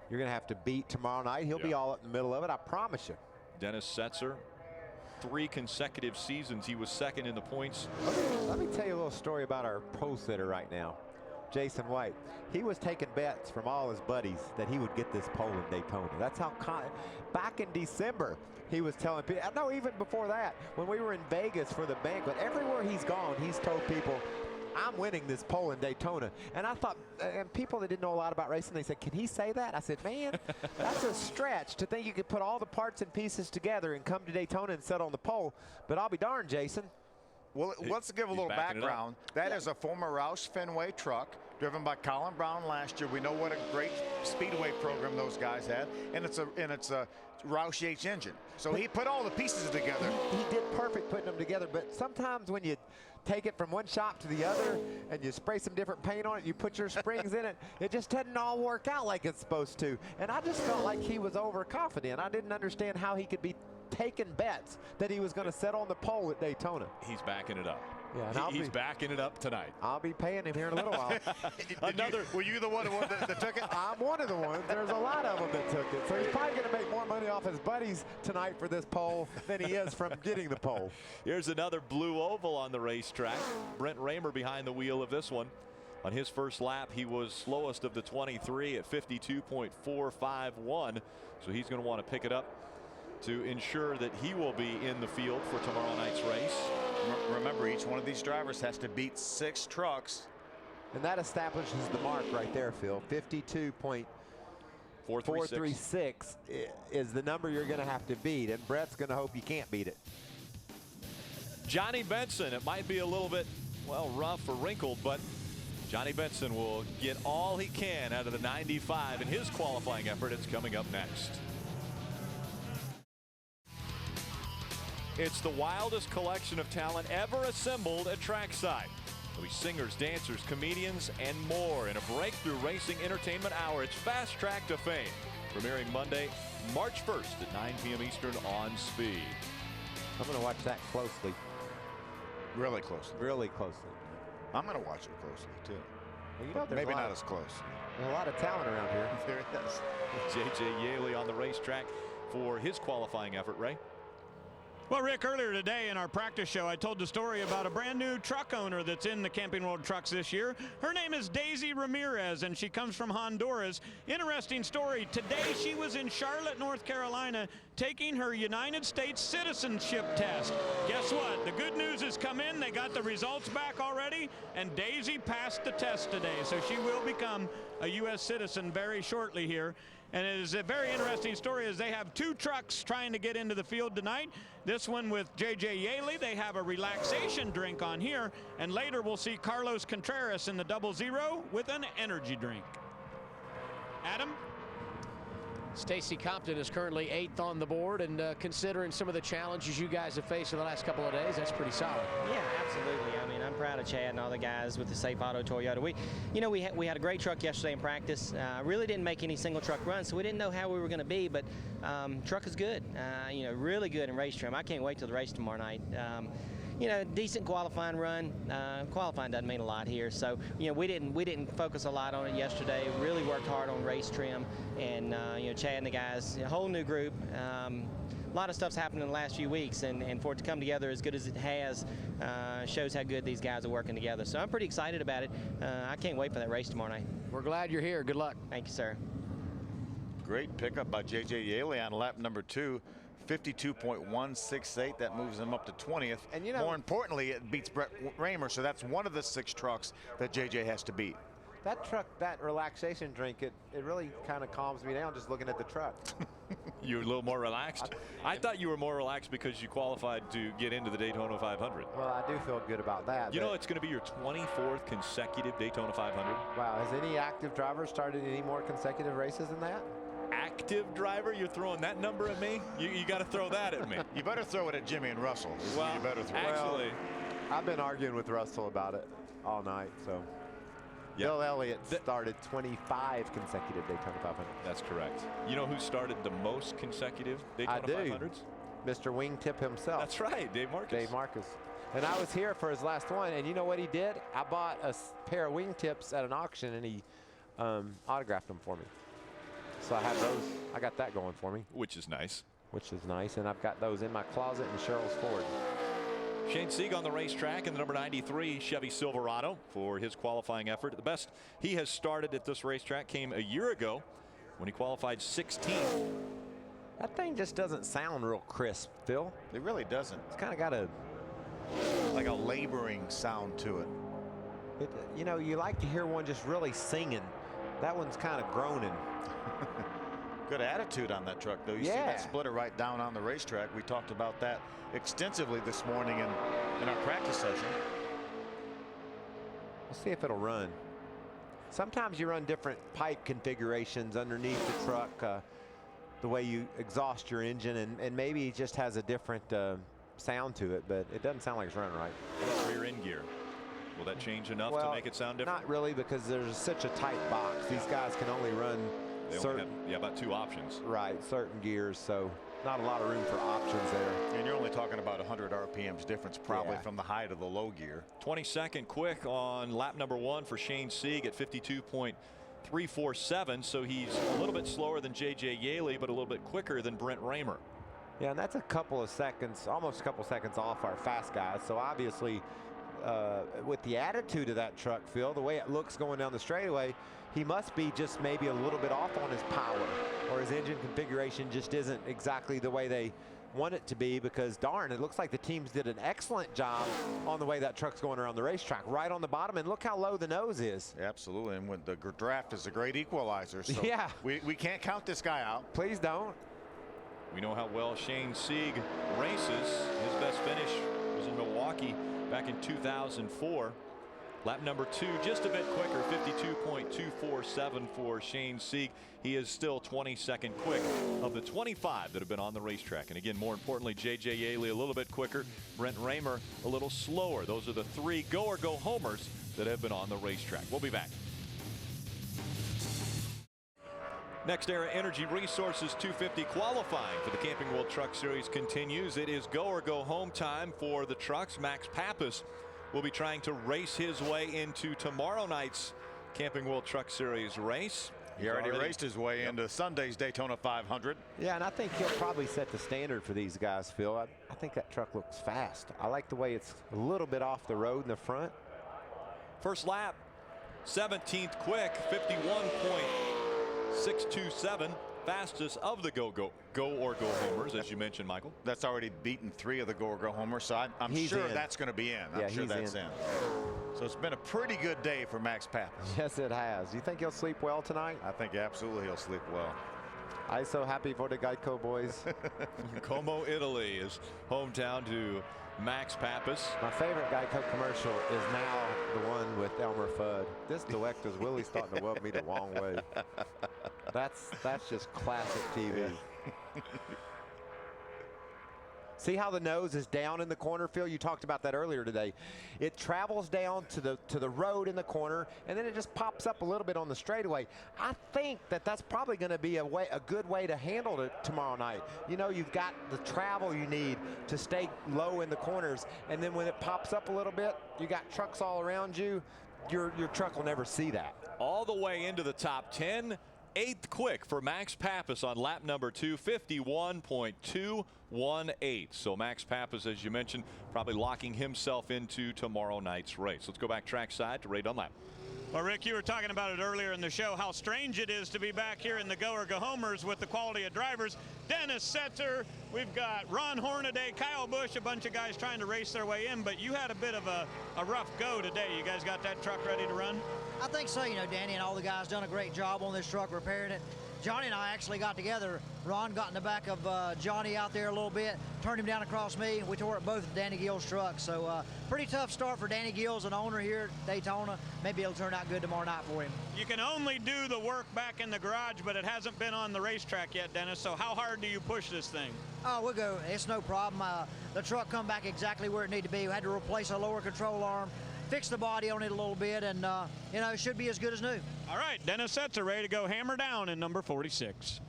you're going to have to beat tomorrow night. He'll be all up in the middle of it, I promise you. Dennis Setzer, 3 consecutive seasons he was 2nd in the points. Let me tell you a little story about our pole sitter right now, Jason White. He was taking bets from all his buddies that he would get this pole in Daytona. That's how back in December he was telling people, no, even before that, when we were in Vegas for the banquet, everywhere he's gone, he's told people, I'm winning this pole in Daytona. And I thought, and people that didn't know a lot about racing, they said, can he say that? I said, man, that's a stretch to think you could put all the parts and pieces together and come to Daytona and sit on the pole. But I'll be darned, Jason. Well, let's give a little background. That is a former Roush Fenway truck driven by Colin Brown last year. We know what a great Speedway program those guys had, and it's a Roush H engine. So he put all the pieces together. He did perfect putting them together, but sometimes when you take it from one shop to the other and you spray some different paint on it, you put your springs in it, it just doesn't all work out like it's supposed to. And I just felt like he was overconfident. I didn't understand how he could be taking bets that he was going to set on the pole at Daytona. He's backing it up. Yeah, and he's backing it up tonight. I'll be paying him here in a little while. Were you the one that took it? I'm one of the ones. There's a lot of them that took it. So he's probably going to make more money off his buddies tonight for this pole than he is from getting the pole. Here's another blue oval on the racetrack. Brent Raymer behind the wheel of this one. On his first lap, he was slowest of the 23 at 52.451. So he's going to want to pick it up to ensure that he will be in the field for tomorrow night's race. Remember, each one of these drivers has to beat 6 trucks. And that establishes the mark right there, Phil. 52.436 is the number you're going to have to beat, and Brett's going to hope you can't beat it. Johnny Benson, it might be a little bit, well, rough or wrinkled, but Johnny Benson will get all he can out of the 95 in his qualifying effort. It's coming up next. It's the wildest collection of talent ever assembled at trackside. There'll be singers, dancers, comedians, and more in a breakthrough racing entertainment hour. It's Fast Track to Fame, premiering Monday, March 1st at 9 p.m. Eastern on Speed. I'm going to watch that closely. Really closely. Really closely. I'm going to watch it closely, too. Well, you know, maybe not as close. There's a lot of talent around here. There it is. J.J. Yaley on the racetrack for his qualifying effort, Ray. Well, Rick, earlier today in our practice show, I told the story about a brand new truck owner that's in the Camping World Trucks this year. Her name is Daisy Ramirez, and she comes from Honduras. Interesting story. Today, she was in Charlotte, North Carolina, taking her United States citizenship test. Guess what? The good news has come in. They got the results back already, and Daisy passed the test today. So she will become a U.S. citizen very shortly here. And it is a very interesting story as they have 2 trucks trying to get into the field tonight. This one with J.J. Yaley. They have a relaxation drink on here. And later we'll see Carlos Contreras in the 00 with an energy drink. Adam? Stacy Compton is currently 8th on the board, and considering some of the challenges you guys have faced in the last couple of days, that's pretty solid. Yeah, absolutely. I mean, I'm proud of Chad and all the guys with the Safe Auto Toyota. We had a great truck yesterday in practice. Really didn't make any single truck runs, so we didn't know how we were going to be, but truck is good. Really good in race trim. I can't wait till the race tomorrow night. Decent qualifying run. Qualifying doesn't mean a lot here, so we didn't focus a lot on it yesterday. Really worked hard on race trim, and Chad and the guys, a whole new group. A lot of stuff's happened in the last few weeks, and for it to come together as good as it has shows how good these guys are working together. So I'm pretty excited about it. I can't wait for that race tomorrow night. We're glad you're here. Good luck. Thank you, sir. Great pickup by J.J. Yaley on lap number 2. 52.168. That moves him up to 20th. And more importantly, it beats Brett Raymer, so that's one of the 6 trucks that JJ has to beat. That truck, that relaxation drink, it really kind of calms me down just looking at the truck. You're a little more relaxed? I thought you were more relaxed because you qualified to get into the Daytona 500. Well, I do feel good about that. You know, it's going to be your 24th consecutive Daytona 500. Wow, has any active driver started any more consecutive races than that? Active driver? You're throwing that number at me? You got to throw that at me. You better throw it at Jimmy and Russell. Well, you better throw actually, I've been arguing with Russell about it all night. So, yeah. Bill Elliott started 25 consecutive Daytona 500. That's correct. You know who started the most consecutive Daytona 500s? Mr. Wingtip himself. That's right, Dave Marcus. Dave Marcus. And I was here for his last one, and you know what he did? I bought a pair of wingtips at an auction, and he autographed them for me. So I have those. I got that going for me. Which is nice. Which is nice. And I've got those in my closet in Cheryl's Ford. Shane Sieg on the racetrack in the number 93 Chevy Silverado for his qualifying effort. The best he has started at this racetrack came a year ago when he qualified 16th. That thing just doesn't sound real crisp, Phil. It really doesn't. It's kind of got like a laboring sound to it. You like to hear one just really singing. That one's kind of groaning. Good attitude on that truck, though. You see that splitter right down on the racetrack. We talked about that extensively this morning in our practice session. We'll see if it'll run. Sometimes you run different pipe configurations underneath the truck, the way you exhaust your engine, and maybe it just has a different sound to it, but it doesn't sound like it's running right. Rear end gear. Will that change enough to make it sound different? Not really, because there's such a tight box. These guys can only run certain, have about 2 options. Right, certain gears, so not a lot of room for options there. And you're only talking about 100 RPMs difference probably from the high to the low gear. 22nd quick on lap number 1 for Shane Sieg at 52.347. So he's a little bit slower than J.J. Yaley, but a little bit quicker than Brent Raymer. Yeah, and that's a couple of seconds, almost a couple seconds off our fast guys. So obviously, with the attitude of that truck, Phil, the way it looks going down the straightaway, he must be just maybe a little bit off on his power, or his engine configuration just isn't exactly the way they want it to be, because darn, it looks like the teams did an excellent job on the way that truck's going around the racetrack, right on the bottom, and look how low the nose is. Absolutely, and when the draft is a great equalizer, so yeah, we can't count this guy out. Please don't. We know how well Shane Sieg races. His best finish was in Milwaukee back in 2004. Lap number 2, just a bit quicker, 52.247 for Shane Sieg. He is still 22nd quick of the 25 that have been on the racetrack. And again, more importantly, J.J. Yaley a little bit quicker, Brent Raymer a little slower. Those are the 3 go or go homers that have been on the racetrack. We'll be back. Nextera Energy Resources 250 qualifying for the Camping World Truck Series continues. It is go or go home time for the trucks. Max Papis will be trying to race his way into tomorrow night's Camping World Truck Series race. He already raced his way into Sunday's Daytona 500. Yeah, and I think he'll probably set the standard for these guys, Phil. I think that truck looks fast. I like the way it's a little bit off the road in the front. First lap, 17th quick, 51.627. Fastest of the go or go homers, as you mentioned, Michael. That's already beaten 3 of the go or go homers, so I'm sure that's going to be in. I'm sure that's in. So it's been a pretty good day for Max Papis. Yes, it has. You think he'll sleep well tonight? I think absolutely he'll sleep well. I'm so happy for the Geico boys. Como, Italy is hometown to Max Papis. My favorite Geico commercial is now the one with Elmer Fudd. This director's Willie's starting to rub me the wrong way. That's just classic TV. See how the nose is down in the corner, Phil? You talked about that earlier today. It travels down to the road in the corner, and then it just pops up a little bit on the straightaway. I think that's probably going to be a good way to handle it tomorrow night. You know, you've got the travel you need to stay low in the corners, and then when it pops up a little bit, you got trucks all around you. Your truck will never see that. All the way into the top 10. 8th quick for Max Papis on lap number 2, 51.218. So Max Papis, as you mentioned, probably locking himself into tomorrow night's race. Let's go back trackside to Ray Dunlap. Well, Rick, you were talking about it earlier in the show, how strange it is to be back here in the go or go homers with the quality of drivers. Dennis Setzer, we've got Ron Hornady, Kyle Busch, a bunch of guys trying to race their way in, but you had a bit of a rough go today. You guys got that truck ready to run? I think so. You know, Danny and all the guys done a great job on this truck repairing it. Johnny and I actually got together. Ron got in the back of Johnny out there a little bit, turned him down across me. We tore up both of Danny Gill's trucks. So pretty tough start for Danny Gill's an owner here at Daytona. Maybe it'll turn out good tomorrow night for him. You can only do the work back in the garage, but it hasn't been on the racetrack yet, Dennis. So how hard do you push this thing? Oh, we'll go. It's no problem. The truck come back exactly where it needed to be. We had to replace a lower control arm, fix the body on it a little bit, and you know, it should be as good as new. All right, Dennis Setzer ready to go hammer down in number 46.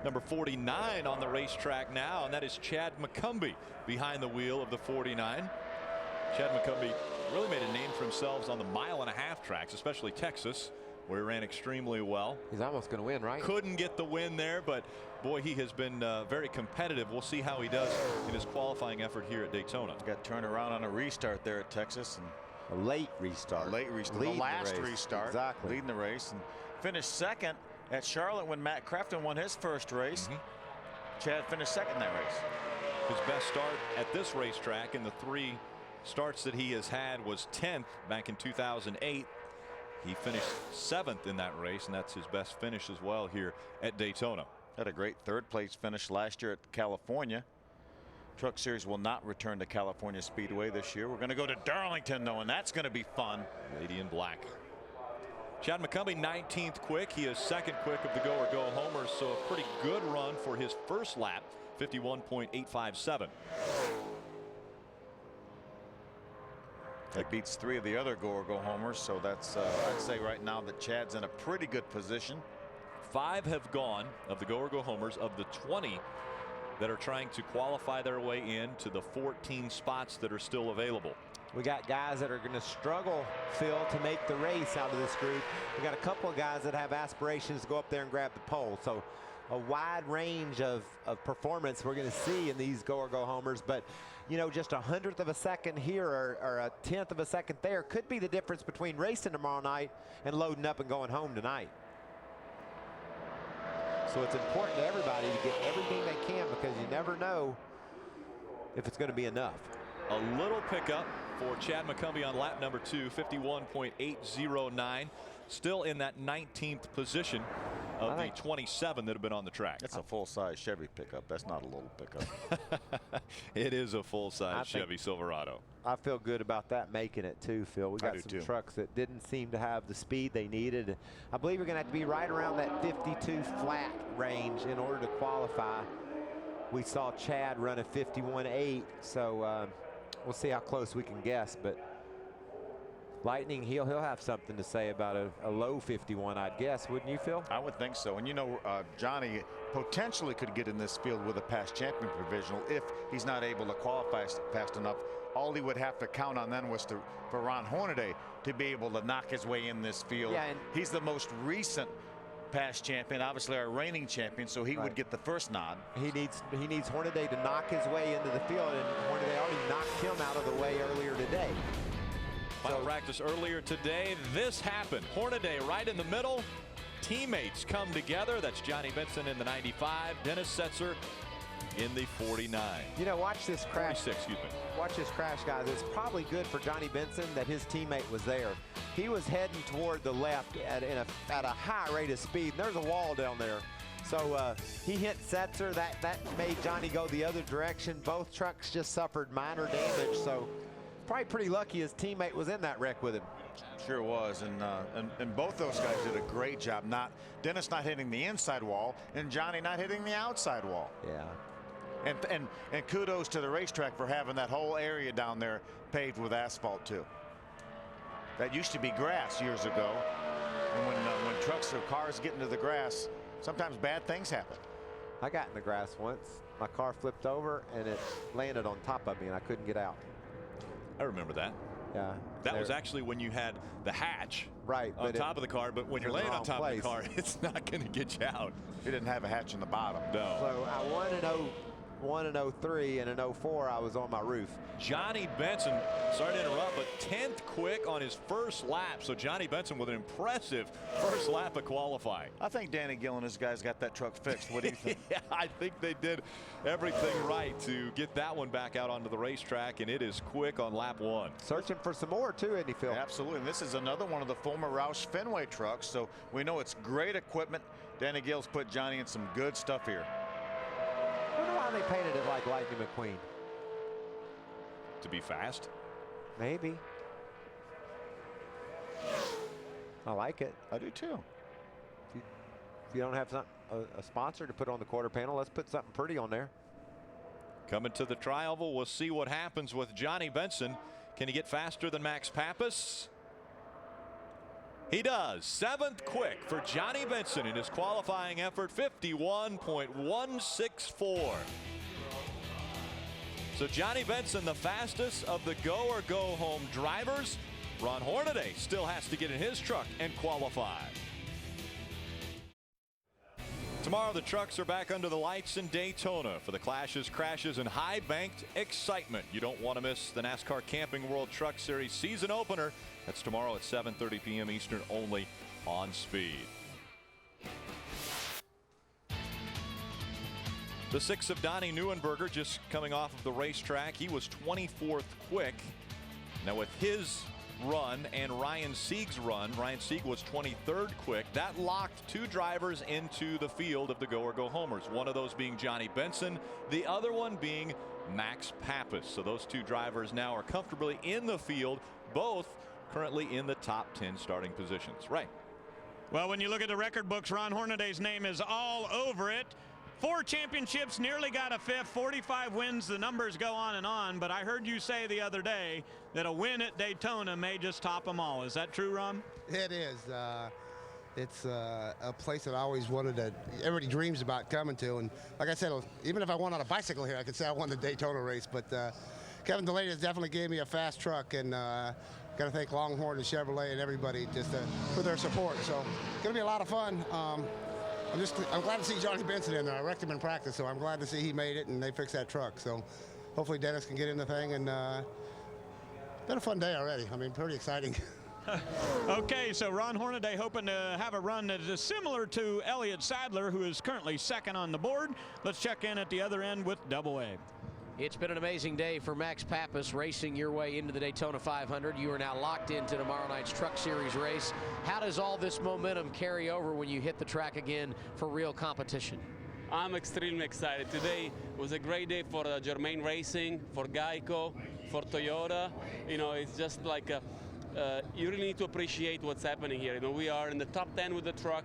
Number 49 on the racetrack now, and that is Chad McCumbee behind the wheel of the 49. Chad McCumbee really made a name for himself on the 1.5 mile tracks, especially Texas, where he ran extremely well. He's almost going to win, right? Couldn't get the win there, but boy, he has been very competitive. We'll see how he does in his qualifying effort here at Daytona. Got turned around on a restart there at Texas. And a late restart. A late restart. Leading the last the race. Restart. Exactly. Leading the race and finished second at Charlotte when Matt Crafton won his first race. Chad finished second in that race. His best start at this racetrack in the 3 starts that he has had was 10th back in 2008. He finished 7th in that race, and that's his best finish as well here at Daytona. Had a great 3rd place finish last year at California. Truck Series will not return to California Speedway this year. We're going to go to Darlington, though, and that's going to be fun. Lady in black. Chad McCumbee 19th quick. He is 2nd quick of the go or go homers, so a pretty good run for his first lap, 51.857. That beats 3 of the other go or go homers, so that's I'd say right now that Chad's in a pretty good position. 5 have gone of the go or go homers of the 20 that are trying to qualify their way in to the 14 spots that are still available. We got guys that are going to struggle, Phil, to make the race out of this group. We got a couple of guys that have aspirations to go up there and grab the pole. So a wide range of performance we're going to see in these go or go homers, but you know, just 100th of a second here or a 10th of a second there could be the difference between racing tomorrow night and loading up and going home tonight. So it's important to everybody to get everything they can, because you never know if it's going to be enough. A little pickup for Chad McCumbee on lap number 2, 51.809. Still in that 19th position of the 27 that have been on the track. That's a full-size Chevy pickup. That's not a little pickup. It is a full-size Chevy Silverado. I feel good about that making it too, Phil. We got some trucks that didn't seem to have the speed they needed. I believe we're going to have to be right around that 52 flat range in order to qualify. We saw Chad run a 51.8, so we'll see how close we can guess, but Lightning, he'll have something to say about a low 51, I'd guess, wouldn't you, Phil? I would think so. And you know, Johnny potentially could get in this field with a past champion provisional if he's not able to qualify fast enough all he would have to count on then was for Ron Hornady to be able to knock his way in this field. Yeah, and he's the most recent past champion, obviously our reigning champion, so he would get the first nod. He needs Hornady to knock his way into the field, and Hornady already knocked him out of the way earlier today. Final practice earlier today. This happened. Hornady right in the middle. Teammates come together. That's Johnny Benson in the 95, Dennis Setzer in the 49. You know, watch this crash. 46, excuse me. Watch this crash, guys. It's probably good for Johnny Benson that his teammate was there. He was heading toward the left at a high rate of speed. And there's a wall down there. So he hit Setzer. That made Johnny go the other direction. Both trucks just suffered minor damage. So probably pretty lucky his teammate was in that wreck with him. Sure was, and both those guys did a great job. Dennis not hitting the inside wall, and Johnny not hitting the outside wall. Yeah. And kudos to the racetrack for having that whole area down there paved with asphalt too. That used to be grass years ago, and when trucks or cars get into the grass, sometimes bad things happen. I got in the grass once. My car flipped over and it landed on top of me, and I couldn't get out. I remember that. Yeah. That was actually when you had the hatch on but top of the car, but when you're laying on top of the car, it's not going to get you out. You didn't have a hatch in the bottom. No. So I won in 03, and in 04 I was on my roof. Johnny Benson, sorry to interrupt, but 10th quick on his first lap. So Johnny Benson with an impressive first lap of qualifying. I think Danny Gill and his guys got that truck fixed. What do you think? Yeah, I think they did everything right to get that one back out onto the racetrack, and it is quick on lap 1. Searching for some more too, isn't he, Phil? Absolutely. And this is another one of the former Roush Fenway trucks, so we know it's great equipment. Danny Gill's put Johnny in some good stuff here. I wonder why they painted it like Lightning McQueen. To be fast? Maybe. I like it. I do too. If you don't have a sponsor to put on the quarter panel, let's put something pretty on there. Coming to the tri-oval, we'll see what happens with Johnny Benson. Can he get faster than Max Papis? He does. 7th quick for Johnny Benson in his qualifying effort, 51.164. So Johnny Benson, the fastest of the go or go home drivers. Ron Hornady still has to get in his truck and qualify. Tomorrow the trucks are back under the lights in Daytona for the clashes, crashes, and high banked excitement. You don't want to miss the NASCAR Camping World Truck Series season opener. That's tomorrow at 7:30 p.m. Eastern, only on Speed. The 6 of Donnie Neuenberger just coming off of the racetrack. He was 24th quick. Now with his run and Ryan Sieg's run, Ryan Sieg was 23rd quick. That locked 2 drivers into the field of the go or go homers. One of those being Johnny Benson, the other one being Max Papis. So those 2 drivers now are comfortably in the field, both currently in the top 10 starting positions. Right. Well, when you look at the record books, Ron Hornady's name is all over it. 4 championships, nearly got a 5th, 45 wins. The numbers go on and on, but I heard you say the other day that a win at Daytona may just top them all. Is that true, Ron? It is. It's a place that I always wanted to, everybody dreams about coming to. And like I said, even if I won on a bicycle here, I could say I won the Daytona race. But Kevin Delaney has definitely gave me a fast truck, and got to thank Longhorn and Chevrolet and everybody just for their support. So it's going to be a lot of fun. I'm glad to see Johnny Benson in there. I wrecked him in practice, so I'm glad to see he made it and they fixed that truck. So hopefully Dennis can get in the thing, and been a fun day already. I mean, pretty exciting. Okay, so Ron Hornady hoping to have a run that is similar to Elliott Sadler, who is currently 2nd on the board. Let's check in at the other end with Double A. It's been an amazing day for Max Papis racing your way into the Daytona 500. You are now locked into tomorrow night's Truck Series race. How does all this momentum carry over when you hit the track again for real competition? I'm extremely excited. Today was a great day for Germain Racing, for Geico, for Toyota. You know, it's just like you really need to appreciate what's happening here. You know, we are in the top 10 with the truck.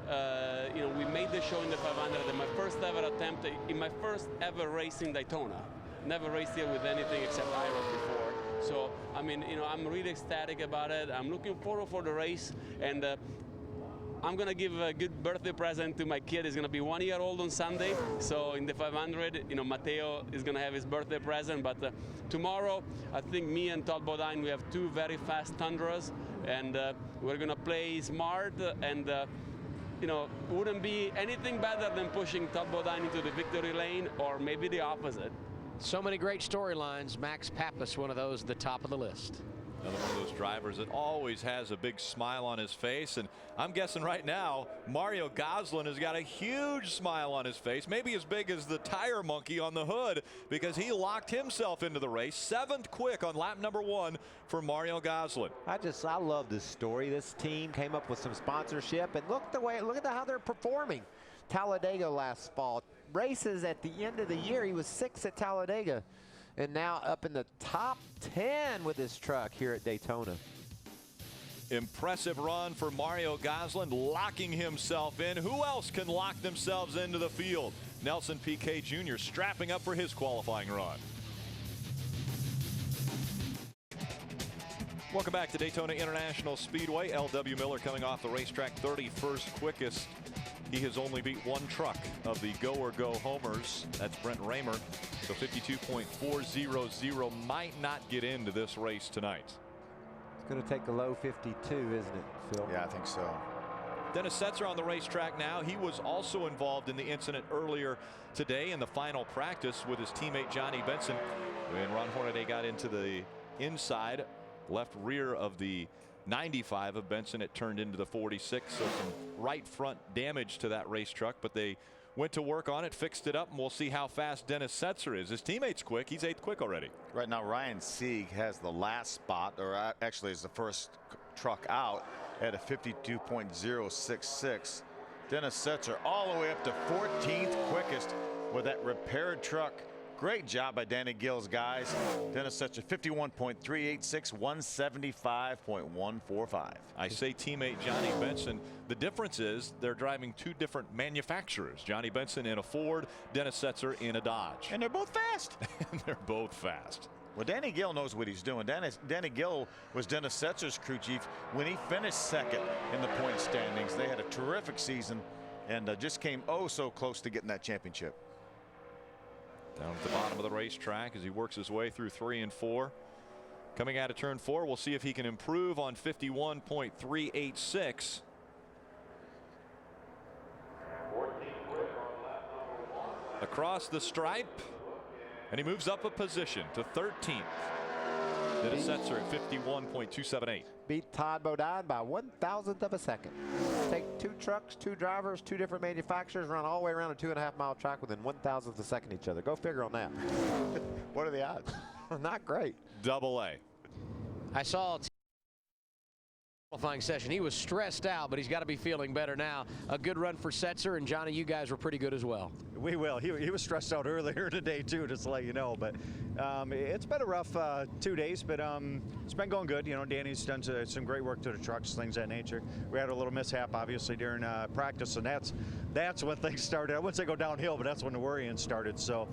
You know, we made the show in the 500 in my first ever attempt, in my first ever racing Daytona. Never raced here with anything except IROC before. So, I mean, you know, I'm really ecstatic about it. I'm looking forward for the race, and I'm going to give a good birthday present to my kid. He's going to be 1 year old on Sunday. So in the 500, you know, Matteo is going to have his birthday present. But tomorrow, I think me and Todd Boddine, we have 2 very fast Tundras. And we're going to play smart. And, you know, wouldn't be anything better than pushing Todd Boddine into the victory lane, or maybe the opposite. So many great storylines. Max Papis, one of those at the top of the list. Another one of those drivers that always has a big smile on his face, and I'm guessing right now Mario Gosselin has got a huge smile on his face, maybe as big as the tire monkey on the hood, because he locked himself into the race. 7th quick on lap number 1 for Mario Gosselin. I love this story. This team came up with some sponsorship, and look at how they're performing. Talladega last fall, races at the end of the year, he was 6th at Talladega, and now up in the top 10 with his truck here at Daytona. Impressive run for Mario Gosselin, locking himself in. Who else can lock themselves into the field? Nelson Piquet Jr. strapping up for his qualifying run. Welcome back to Daytona International Speedway. L.W. Miller coming off the racetrack, 31st quickest. He has only beat 1 truck of the go or go homers. That's Brent Raymer. So 52.400 might not get into this race tonight. It's going to take a low 52, isn't it, Phil? Yeah, I think so. Dennis Setzer on the racetrack now. He was also involved in the incident earlier today in the final practice with his teammate Johnny Benson. When Ron Hornady got into the inside left rear of the 95 of Benson, it turned into the 46. So some right front damage to that race truck, but they went to work on it, fixed it up, and we'll see how fast Dennis Setzer is. His teammate's quick. He's 8th quick already. Right now, Ryan Sieg has the last spot, or actually is the first truck out at a 52.066. Dennis Setzer all the way up to 14th quickest with that repaired truck. Great job by Danny Gill's guys. Dennis Setzer 51.386, 175.145. I say teammate Johnny Benson. The difference is they're driving 2 different manufacturers. Johnny Benson in a Ford, Dennis Setzer in a Dodge. And they're both fast. And they're both fast. Well, Danny Gill knows what he's doing. Danny Gill was Dennis Setzer's crew chief when he finished 2nd in the point standings. They had a terrific season and just came oh so close to getting that championship. Down at the bottom of the racetrack as he works his way through 3 and 4. Coming out of turn 4, we'll see if he can improve on 51.386. Across the stripe, and he moves up a position to 13th. Dennis Setzer at 51.278. Beat Todd Boddine by 1,000th of a second. Take 2 trucks, 2 drivers, 2 different manufacturers, run all the way around a 2.5 mile track within 1,000th of a second each other. Go figure on that. What are the odds? Not great. Double A. I saw qualifying session. He was stressed out, but he's got to be feeling better now. A good run for Setzer, and Johnny, you guys were pretty good as well. We will. He was stressed out earlier today too, just to let you know. But it's been a rough 2 days, but it's been going good. You know, Danny's done some great work to the trucks, things of that nature. We had a little mishap, obviously, during practice, and that's when things started. I wouldn't say go downhill, but that's when the worrying started. So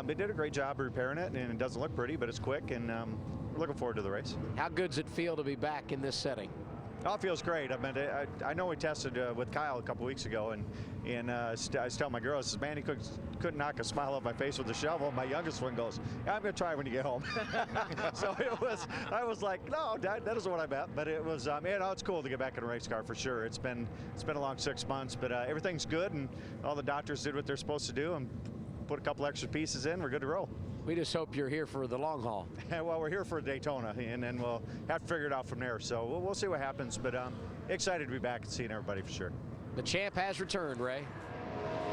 they did a great job repairing it, and it doesn't look pretty, but it's quick, and we're looking forward to the race. How good does it feel to be back in this setting? Oh, it feels great. I mean, I know we tested with Kyle a couple weeks ago, and I was telling my girl, I says, man, he couldn't knock a smile off my face with a shovel. My youngest one goes, yeah, I'm going to try when you get home. So I was like, no, that isn't what I meant. But it was, it's cool to get back in a race car for sure. It's been a long 6 months, but everything's good, and all the doctors did what they're supposed to do and put a couple extra pieces in. We're good to roll. We just hope you're here for the long haul. Well, we're here for Daytona, and then we'll have to figure it out from there. So we'll see what happens, but excited to be back and seeing everybody for sure. The champ has returned, Ray.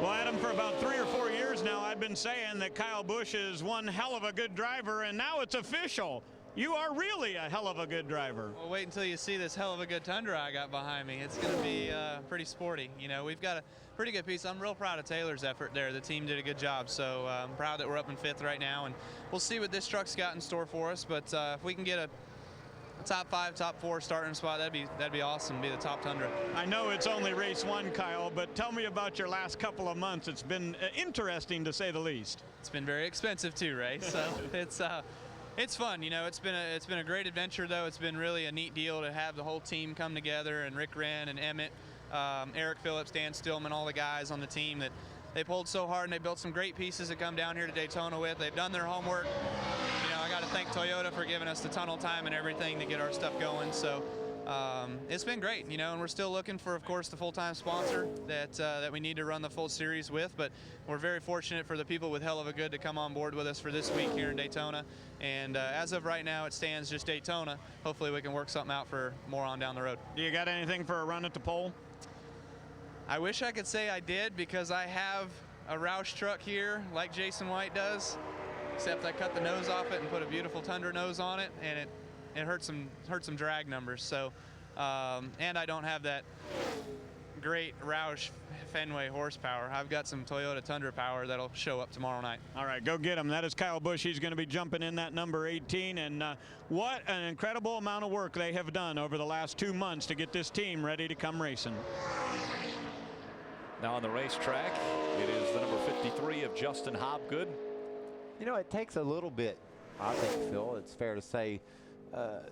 Well, Adam, for about 3 or 4 years now, I've been saying that Kyle Busch is one hell of a good driver, and now it's official. You are really a hell of a good driver. Well, wait until you see this hell of a good Tundra I got behind me. It's going to be pretty sporty. You know, we've got a pretty good piece. I'm real proud of Taylor's effort there. The team did a good job, so I'm proud that we're up in 5th right now, and we'll see what this truck's got in store for us. But if we can get a top 5, top 4 starting spot, that'd be awesome. Be the top Tundra. I know it's only race 1, Kyle, but tell me about your last couple of months. It's been interesting to say the least. It's been very expensive too, Ray. So it's fun, you know. It's been a great adventure, though. It's been really a neat deal to have the whole team come together, and Rick Wren and Emmett Eric Phillips, Dan Stillman, all the guys on the team that they pulled so hard, and they built some great pieces to come down here to Daytona with. They've done their homework. You know, I got to thank Toyota for giving us the tunnel time and everything to get our stuff going. So it's been great, you know, and we're still looking for, of course, the full-time sponsor that we need to run the full series with. But we're very fortunate for the people with Hell of a Good to come on board with us for this week here in Daytona. And as of right now, it stands just Daytona. Hopefully we can work something out for more on down the road. Do you got anything for a run at the pole? I wish I could say I did, because I have a Roush truck here like Jason White does, except I cut the nose off it and put a beautiful Tundra nose on it, and it hurt some drag numbers. So and I don't have that great Roush Fenway horsepower. I've got some Toyota Tundra power that'll show up tomorrow night. All right, go get him. That is Kyle Busch. He's going to be jumping in that number 18, and what an incredible amount of work they have done over the last 2 months to get this team ready to come racing. Now on the racetrack, it is the number 53 of Justin Hobgood. You know, it takes a little bit, I think, Phil, it's fair to say,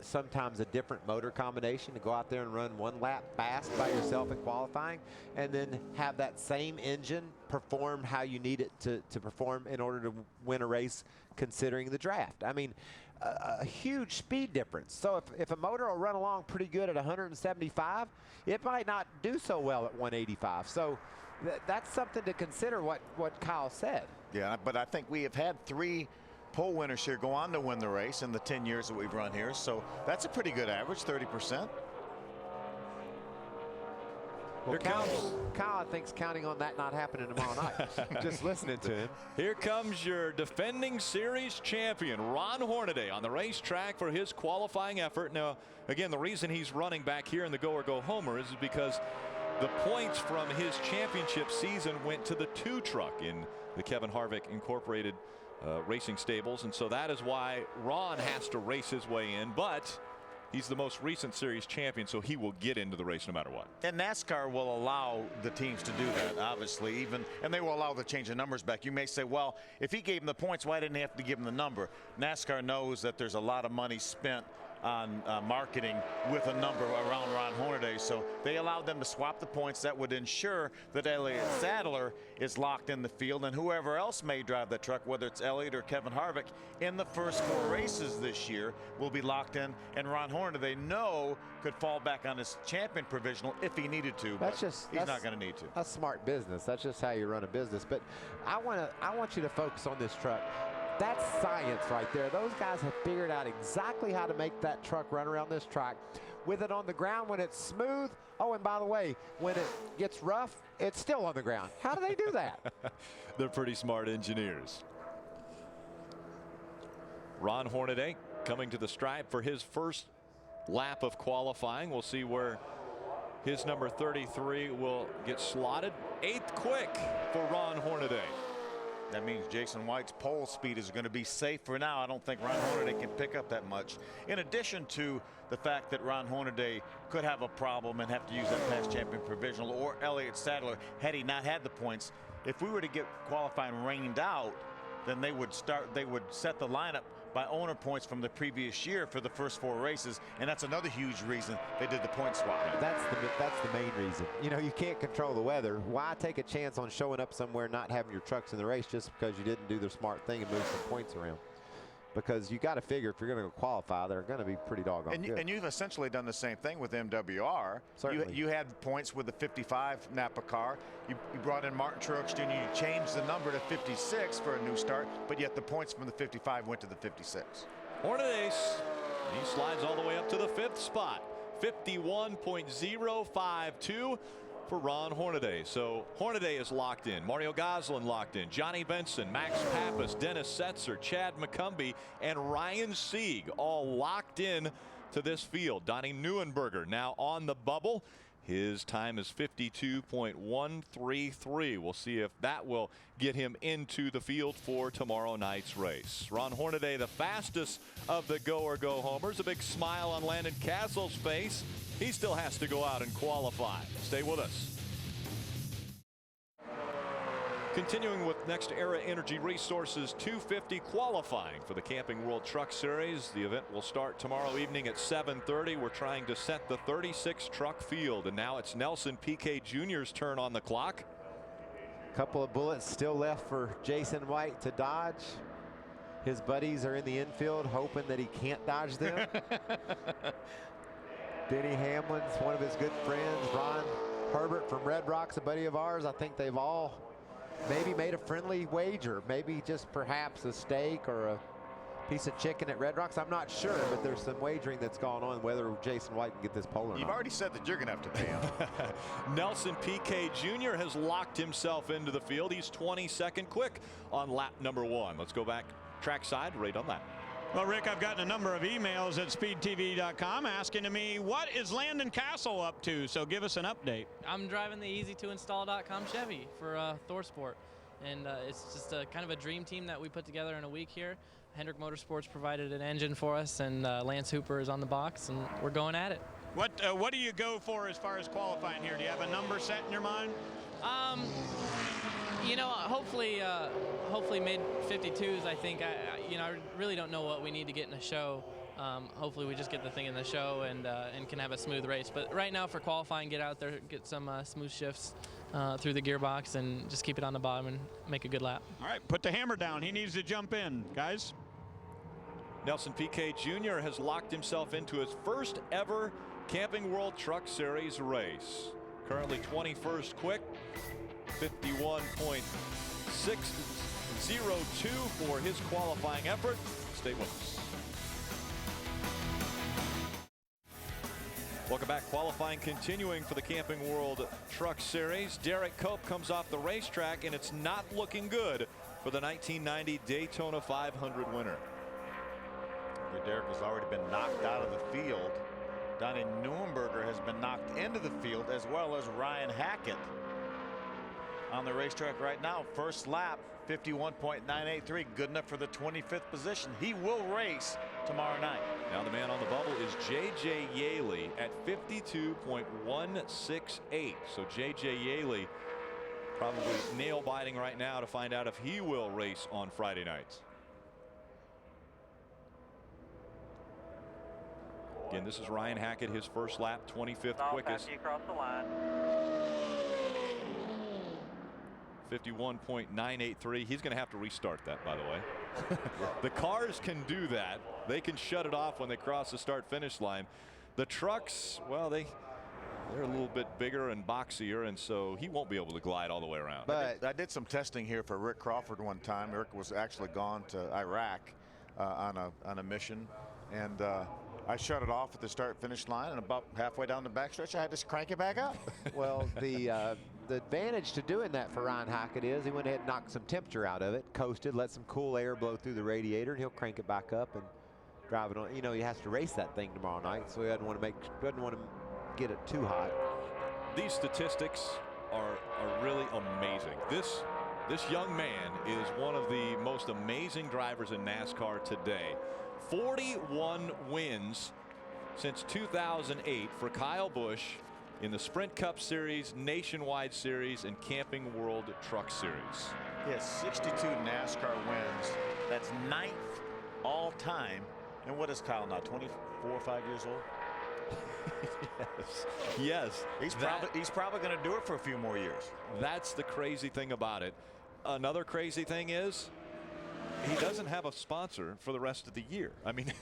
sometimes a different motor combination to go out there and run one lap fast by yourself in qualifying, and then have that same engine perform how you need it to perform in order to win a race, considering the draft. I mean, a huge speed difference. So if a motor will run along pretty good at 175, it might not do so well at 185. So that's something to consider, what Kyle said. Yeah, but I think we have had 3 pole winners here go on to win the race in the 10 years that we've run here. So that's a pretty good average, 30%. Well, Kyle, I think, is counting on that not happening tomorrow night. Just listening to him. Here comes your defending series champion, Ron Hornady, on the racetrack for his qualifying effort. Now, again, the reason he's running back here in the Go or Go Homer is because the points from his championship season went to the 2 truck in the Kevin Harvick Incorporated racing stables, and so that is why Ron has to race his way in. But he's the most recent series champion, so he will get into the race no matter what. And NASCAR will allow the teams to do that, obviously, and they will allow the change of numbers back. You may say, well, if he gave him the points, why didn't he have to give him the number? NASCAR knows that there's a lot of money spent on marketing with a number around Ron Hornady, so they allowed them to swap the points. That would ensure that Elliott Sadler is locked in the field, and whoever else may drive that truck, whether it's Elliott or Kevin Harvick, in the first 4 races this year will be locked in, and Ron Hornady, they know, could fall back on his champion provisional if he needed to. He's not going to need to. That's smart business. That's just how you run a business. But I want you to focus on this truck. That's science right there. Those guys have figured out exactly how to make that truck run around this track. With it on the ground when it's smooth. Oh, and by the way, when it gets rough, it's still on the ground. How do they do that? They're pretty smart engineers. Ron Hornady coming to the stripe for his first lap of qualifying. We'll see where his number 33 will get slotted. 8th quick for Ron Hornady. That means Jason White's pole speed is going to be safe for now. I don't think Ron Hornady can pick up that much. In addition to the fact that Ron Hornady could have a problem and have to use that past champion provisional, or Elliott Sadler, had he not had the points. If we were to get qualifying rained out, then they would set the lineup by owner points from the previous year for the first 4 races, and that's another huge reason they did the point swap. That's the main reason. You know, you can't control the weather. Why take a chance on showing up somewhere not having your trucks in the race just because you didn't do the smart thing and move some points around? Because you got to figure if you're going to qualify, they're going to be pretty doggone good. And you've essentially done the same thing with MWR. Certainly. You had points with the 55 Napa car. You brought in Martin Truex Jr. You changed the number to 56 for a new start, but yet the points from the 55 went to the 56. Hornady, he slides all the way up to the 5th spot. 51.052 for Ron Hornady. So Hornady is locked in. Mario Gosselin locked in. Johnny Benson, Max Papis, Dennis Setzer, Chad McCumbee, and Ryan Sieg all locked in to this field. Donnie Neuenberger now on the bubble. His time is 52.133. We'll see if that will get him into the field for tomorrow night's race. Ron Hornady, the fastest of the Go or Go homers. A big smile on Landon Castle's face. He still has to go out and qualify. Stay with us. Continuing with Nextera Energy Resources 250 qualifying for the Camping World Truck Series. The event will start tomorrow evening at 7:30. We're trying to set the 36 truck field, and now it's Nelson Piquet Jr.'s turn on the clock. Couple of bullets still left for Jason White to dodge. His buddies are in the infield hoping that he can't dodge them. Denny Hamlin's one of his good friends. Ron Herbert from Red Rock's a buddy of ours. I think they've all maybe made a friendly wager, maybe just perhaps a steak or a piece of chicken at Red Rock's. I'm not sure, but there's some wagering that's gone on whether Jason White can get this pole or not. You've already said that you're going to have to pay him. Nelson Piquet Jr. has locked himself into the field. He's 22nd quick on lap number 1. Let's go back trackside right on that. Well, Rick, I've gotten a number of emails at speedtv.com asking me, what is Landon Castle up to? So give us an update. I'm driving the easy-to-install.com Chevy for ThorSport. And it's just a kind of a dream team that we put together in a week here. Hendrick Motorsports provided an engine for us, and Lance Hooper is on the box, and we're going at it. What do you go for as far as qualifying here? Do you have a number set in your mind? You know, hopefully mid 52s. I think. I really don't know what we need to get in the show. Hopefully we just get the thing in the show and can have a smooth race. But right now for qualifying, get out there, get some smooth shifts through the gearbox, and just keep it on the bottom and make a good lap. All right, put the hammer down. He needs to jump in, guys. Nelson Piquet Jr. has locked himself into his first ever Camping World Truck Series race. Currently 21st quick, 51.602 for his qualifying effort. Stay with us. Welcome back. Qualifying continuing for the Camping World Truck Series. Derek Cope comes off the racetrack, and it's not looking good for the 1990 Daytona 500 winner. Derek has already been knocked out of the field. Donnie Neuenberger has been knocked into the field, as well as Ryan Hackett on the racetrack right now. First lap, 51.983, good enough for the 25th position. He will race tomorrow night. Now the man on the bubble is J.J. Yaley at 52.168. So J.J. Yaley probably nail biting right now to find out if he will race on Friday nights. Again, this is Ryan Hackett, his first lap, 25th quickest. After you cross the line. 51.983. He's going to have to restart that, by the way. The cars can do that. They can shut it off when they cross the start-finish line. The trucks, well, they're a little bit bigger and boxier, and so he won't be able to glide all the way around. But I did some testing here for Rick Crawford one time. Rick was actually gone to Iraq on a mission, and I shut it off at the start-finish line, and about halfway down the backstretch, I had to crank it back up. Well, the advantage to doing that for Ryan Hackett is he went ahead and knocked some temperature out of it, coasted, let some cool air blow through the radiator, and he'll crank it back up and drive it on. You know, he has to race that thing tomorrow night, so he doesn't want to get it too hot. These statistics are really amazing. This young man is one of the most amazing drivers in NASCAR today. 41 wins since 2008 for Kyle Busch in the Sprint Cup Series, Nationwide Series, and Camping World Truck Series. He has 62 NASCAR wins. That's 9th all time. And what is Kyle now, 24 or 5 years old? Yes. He's probably going to do it for a few more years. That's the crazy thing about it. Another crazy thing is he doesn't have a sponsor for the rest of the year. I mean,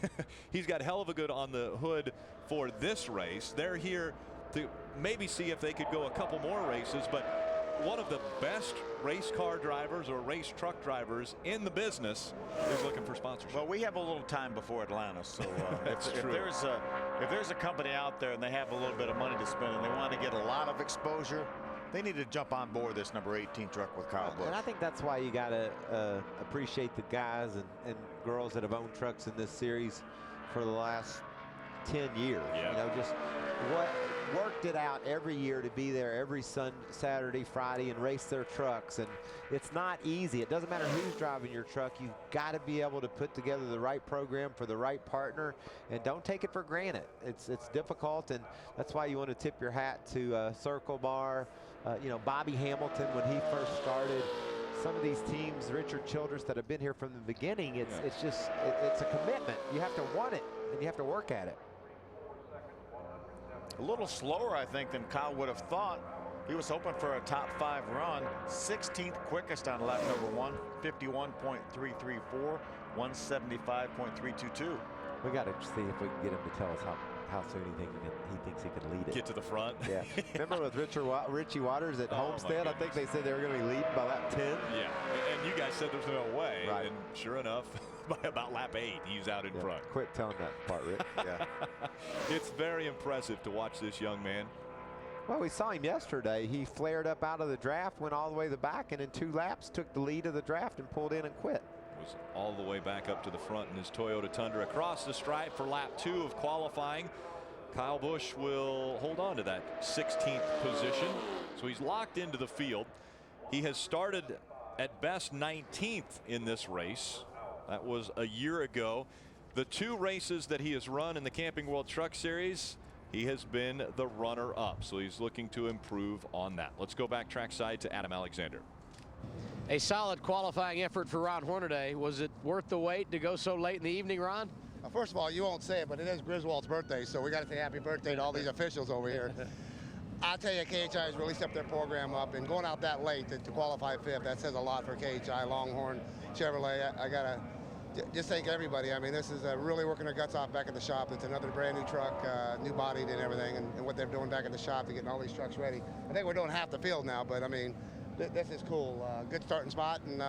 he's got hell of a good on the hood for this race. They're here to maybe see if they could go a couple more races, but one of the best race car drivers or race truck drivers in the business is looking for sponsorship. Well, we have a little time before Atlanta, so if there's a company out there and they have a little bit of money to spend and they want to get a lot of exposure, they need to jump on board this number 18 truck with Kyle Busch. And I think that's why you got to appreciate the guys and girls that have owned trucks in this series for the last 10 years. Yeah. You know, just worked it out every year to be there every Saturday, Friday, and race their trucks. And it's not easy. It doesn't matter who's driving your truck. You've got to be able to put together the right program for the right partner, and don't take it for granted. It's difficult, and that's why you want to tip your hat to Circle Bar, you know, Bobby Hamilton when he first started. Some of these teams, Richard Childress, that have been here from the beginning, it's just it's a commitment. You have to want it, and you have to work at it. A little slower, I think, than Kyle would have thought. He was hoping for a top 5 run. 16th quickest on lap number 1, 51.334, 175.322. We got to see if we can get him to tell us how soon he thinks he can lead it. Get to the front. Yeah. Remember with Richie Waters at Homestead? I think they said they were going to be leading by lap 10. Yeah, and you guys said there's no way. Right. And sure enough, by about lap 8, he's out in front. Quit telling that part, Rick. Yeah. It's very impressive to watch this young man. Well, we saw him yesterday. He flared up out of the draft, went all the way to the back, and in 2 laps took the lead of the draft and pulled in and quit. Was all the way back up to the front in his Toyota Tundra. Across the stripe for lap 2 of qualifying. Kyle Busch will hold on to that 16th position. So he's locked into the field. He has started at best 19th in this race. That was a year ago. The 2 races that he has run in the Camping World Truck Series, he has been the runner-up. So he's looking to improve on that. Let's go back trackside to Adam Alexander. A solid qualifying effort for Ron Hornady. Was it worth the wait to go so late in the evening, Ron? First of all, you won't say it, but it is Griswold's birthday, so we got to say happy birthday to all these officials over here. I'll tell you, KHI has really stepped their program up, and going out that late to qualify 5th, that says a lot for KHI, Longhorn, Chevrolet. I got to just thank everybody. I mean, this is really working their guts off back at the shop. It's another brand new truck, new bodied and everything, and what they're doing back at the shop to getting all these trucks ready. I think we're doing half the field now, but I mean, this is cool. Good starting spot, and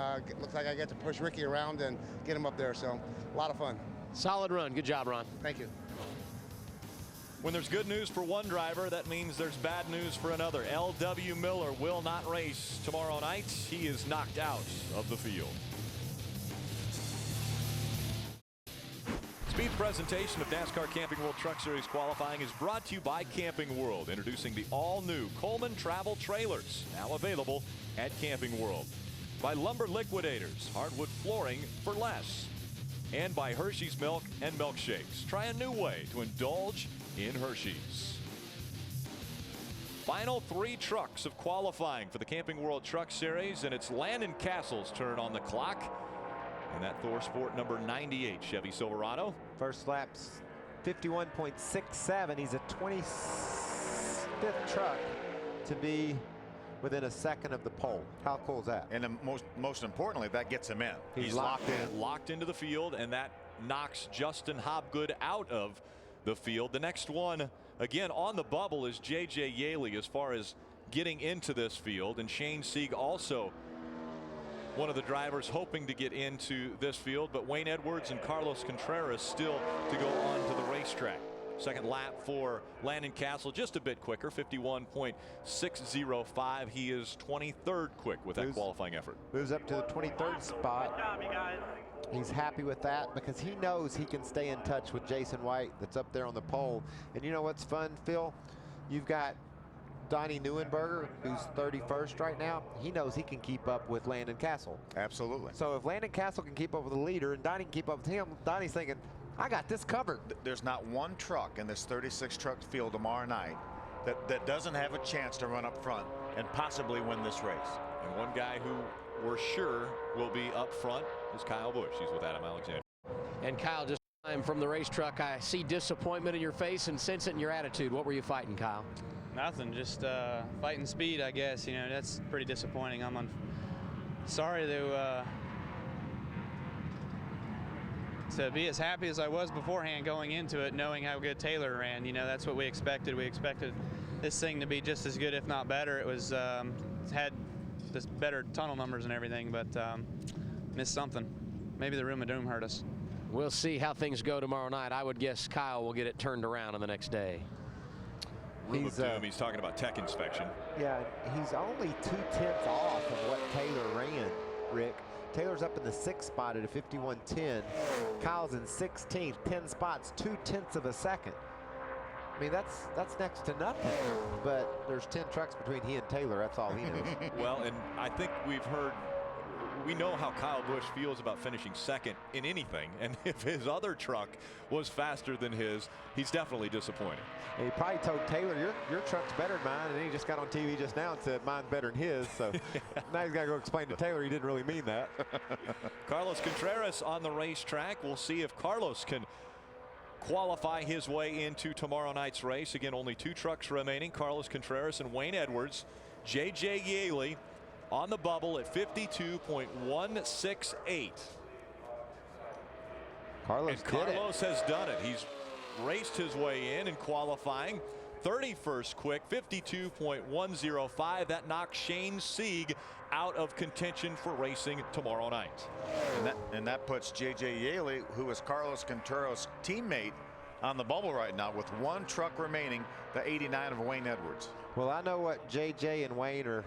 looks like I get to push Ricky around and get him up there, so a lot of fun. Solid run. Good job, Ron. Thank you. When there's good news for one driver, that means there's bad news for another. L.W. Miller will not race tomorrow night. He is knocked out of the field. Speed presentation of NASCAR Camping World Truck Series qualifying is brought to you by Camping World, introducing the all-new Coleman Travel Trailers, now available at Camping World. By Lumber Liquidators, hardwood flooring for less. And by Hershey's Milk and Milkshakes. Try a new way to indulge in Hershey's. Final 3 trucks of qualifying for the Camping World Truck Series, and it's Landon Castle's turn on the clock. And that Thor Sport number 98 Chevy Silverado. First lap's 51.67. He's a 25th truck to be within a second of the pole. How cool is that? And most importantly, that gets him in. He's locked in. Locked into the field, and that knocks Justin Hobgood out of the field. The next one, again, on the bubble is J.J. Yaley as far as getting into this field. And Shane Sieg also one of the drivers hoping to get into this field. But Wayne Edwards and Carlos Contreras still to go on to the racetrack. Second lap for Landon Castle, just a bit quicker, 51.605. He is 23rd quick with that qualifying effort. Moves up to the 23rd spot. Good job, you guys. He's happy with that because he knows he can stay in touch with Jason White that's up there on the pole. And you know what's fun, Phil? You've got Donnie Neuenberger, who's 31st right now. He knows he can keep up with Landon Castle. Absolutely. So if Landon Castle can keep up with the leader and Donnie can keep up with him, Donnie's thinking, I got this covered. There's not one truck in this 36 truck field tomorrow night that doesn't have a chance to run up front and possibly win this race. And one guy who we're sure will be up front is Kyle Busch. He's with Adam Alexander. And Kyle, just from the race truck, I see disappointment in your face and sense it in your attitude. What were you fighting, Kyle? Nothing, just fighting speed, I guess. You know, that's pretty disappointing. I'm sorry to be as happy as I was beforehand going into it, knowing how good Taylor ran. You know, that's what we expected. We expected this thing to be just as good, if not better. It was had this better tunnel numbers and everything, but missed something. Maybe the room of doom hurt us. We'll see how things go tomorrow night. I would guess Kyle will get it turned around on the next day. Room of doom, he's talking about tech inspection. Yeah, he's only 2/10 off of what Taylor ran, Rick. Taylor's up in the 6th spot at a 51.10. Kyle's in 16th, 10 spots, 2/10 of a second. I mean, that's next to nothing. But there's 10 trucks between he and Taylor. That's all he knows. Well, and I think we know how Kyle Busch feels about finishing second in anything, and if his other truck was faster than his, he's definitely disappointed. And he probably told Taylor, your truck's better than mine, and then he just got on TV just now and said mine's better than his. So now he's got to go explain to Taylor he didn't really mean that. Carlos Contreras on the racetrack. We'll see if Carlos can qualify his way into tomorrow night's race. Again, only 2 trucks remaining, Carlos Contreras and Wayne Edwards. J.J. Yaley on the bubble at 52.168. Carlos has done it. He's raced his way in qualifying. 31st quick, 52.105. That knocks Shane Sieg out of contention for racing tomorrow night. And that puts J.J. Yaley, who is Carlos Contreras' teammate, on the bubble right now with 1 truck remaining, the 89 of Wayne Edwards. Well, I know what J.J. and Wayne are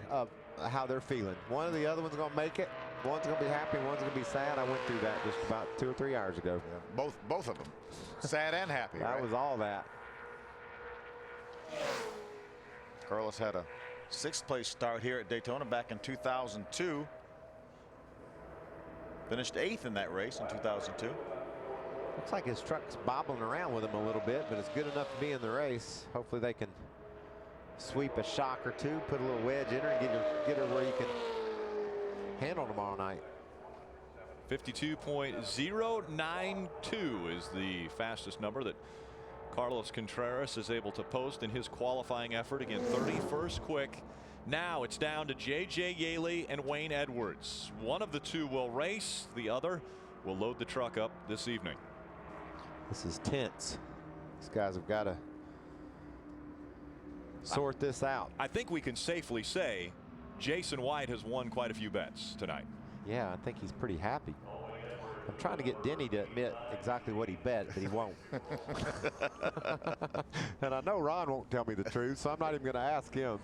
how they're feeling. One of the other one's going to make it. One's going to be happy. One's going to be sad. I went through that just about 2 or 3 hours ago. Yeah, both of them, sad and happy. That was all that. Carlos had a 6th place start here at Daytona back in 2002. Finished 8th in that race in 2002. Looks like his truck's bobbling around with him a little bit, but it's good enough to be in the race. Hopefully they can sweep a shock or 2, put a little wedge in her, and get her where you can handle tomorrow night. 52.092 is the fastest number that Carlos Contreras is able to post in his qualifying effort. Again, 31st quick. Now it's down to J.J. Yaley and Wayne Edwards. One of the 2 will race. The other will load the truck up this evening. This is tense. These guys have got to sort this out. I think we can safely say Jason White has won quite a few bets tonight. Yeah, I think he's pretty happy. I'm trying to get Denny to admit exactly what he bet, but he won't. And I know Ron won't tell me the truth, so I'm not even going to ask him.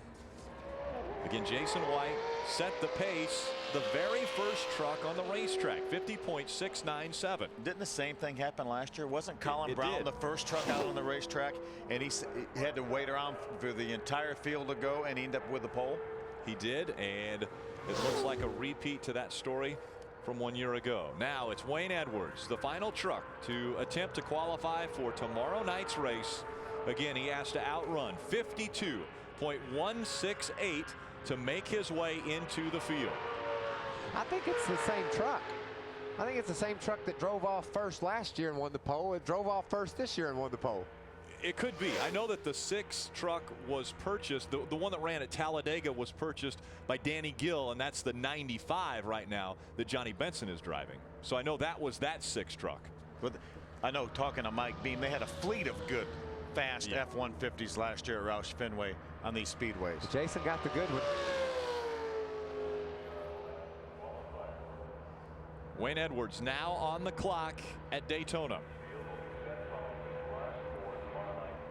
Again, Jason White set the pace, the very first truck on the racetrack, 50.697. Didn't the same thing happen last year? Wasn't Colin Brown the first truck out on the racetrack, and he had to wait around for the entire field to go, and he ended up with the pole? He did, and it looks like a repeat to that story from 1 year ago. Now it's Wayne Edwards, the final truck to attempt to qualify for tomorrow night's race. Again, he has to outrun 52.168 to make his way into the field. I think it's the same truck. I think it's the same truck that drove off first last year and won the pole. It drove off first this year and won the pole. It could be. I know that the 6 truck was purchased. The one that ran at Talladega was purchased by Danny Gill, and that's the 95 right now that Johnny Benson is driving. So I know that was that 6 truck. But I know, talking to Mike Beam, they had a fleet of good, fast F-150s last year at Roush Fenway on these speedways. But Jason got the good one. Wayne Edwards now on the clock at Daytona.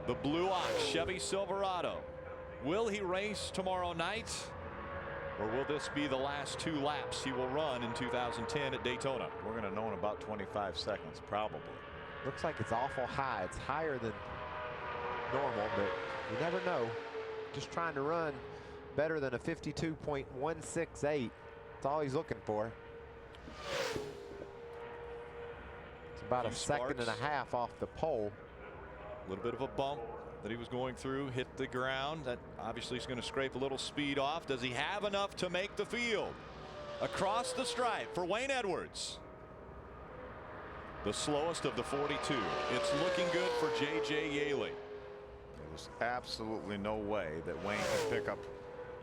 The Blue Ox Chevy Silverado. Will he race tomorrow night, or will this be the last 2 laps he will run in 2010 at Daytona? We're going to know in about 25 seconds, probably. Looks like it's awful high. It's higher than normal, but you never know. Just trying to run better than a 52.168. That's all he's looking for. It's about a second and a half off the pole. A little bit of a bump that he was going through, hit the ground. That obviously is going to scrape a little speed off. Does he have enough to make the field? Across the stripe for Wayne Edwards. The slowest of the 42. It's looking good for J.J. Yaley. There's absolutely no way that Wayne can pick up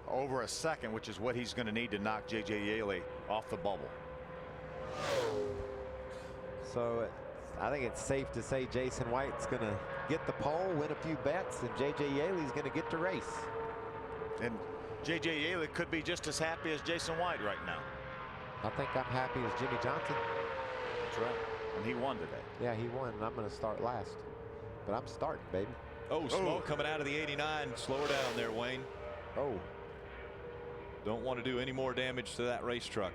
over a second, which is what he's going to need to knock J.J. Yaley off the bubble. So I think it's safe to say Jason White's going to get the pole, win a few bets, and J.J. Yaley's going to get to race. And J.J. Yaley could be just as happy as Jason White right now. I think I'm happy as Jimmy Johnson. That's right. And he won today. Yeah, he won, and I'm going to start last. But I'm starting, baby. Oh, smoke coming out of the 89. Slow her down there, Wayne. Oh. Don't want to do any more damage to that race truck.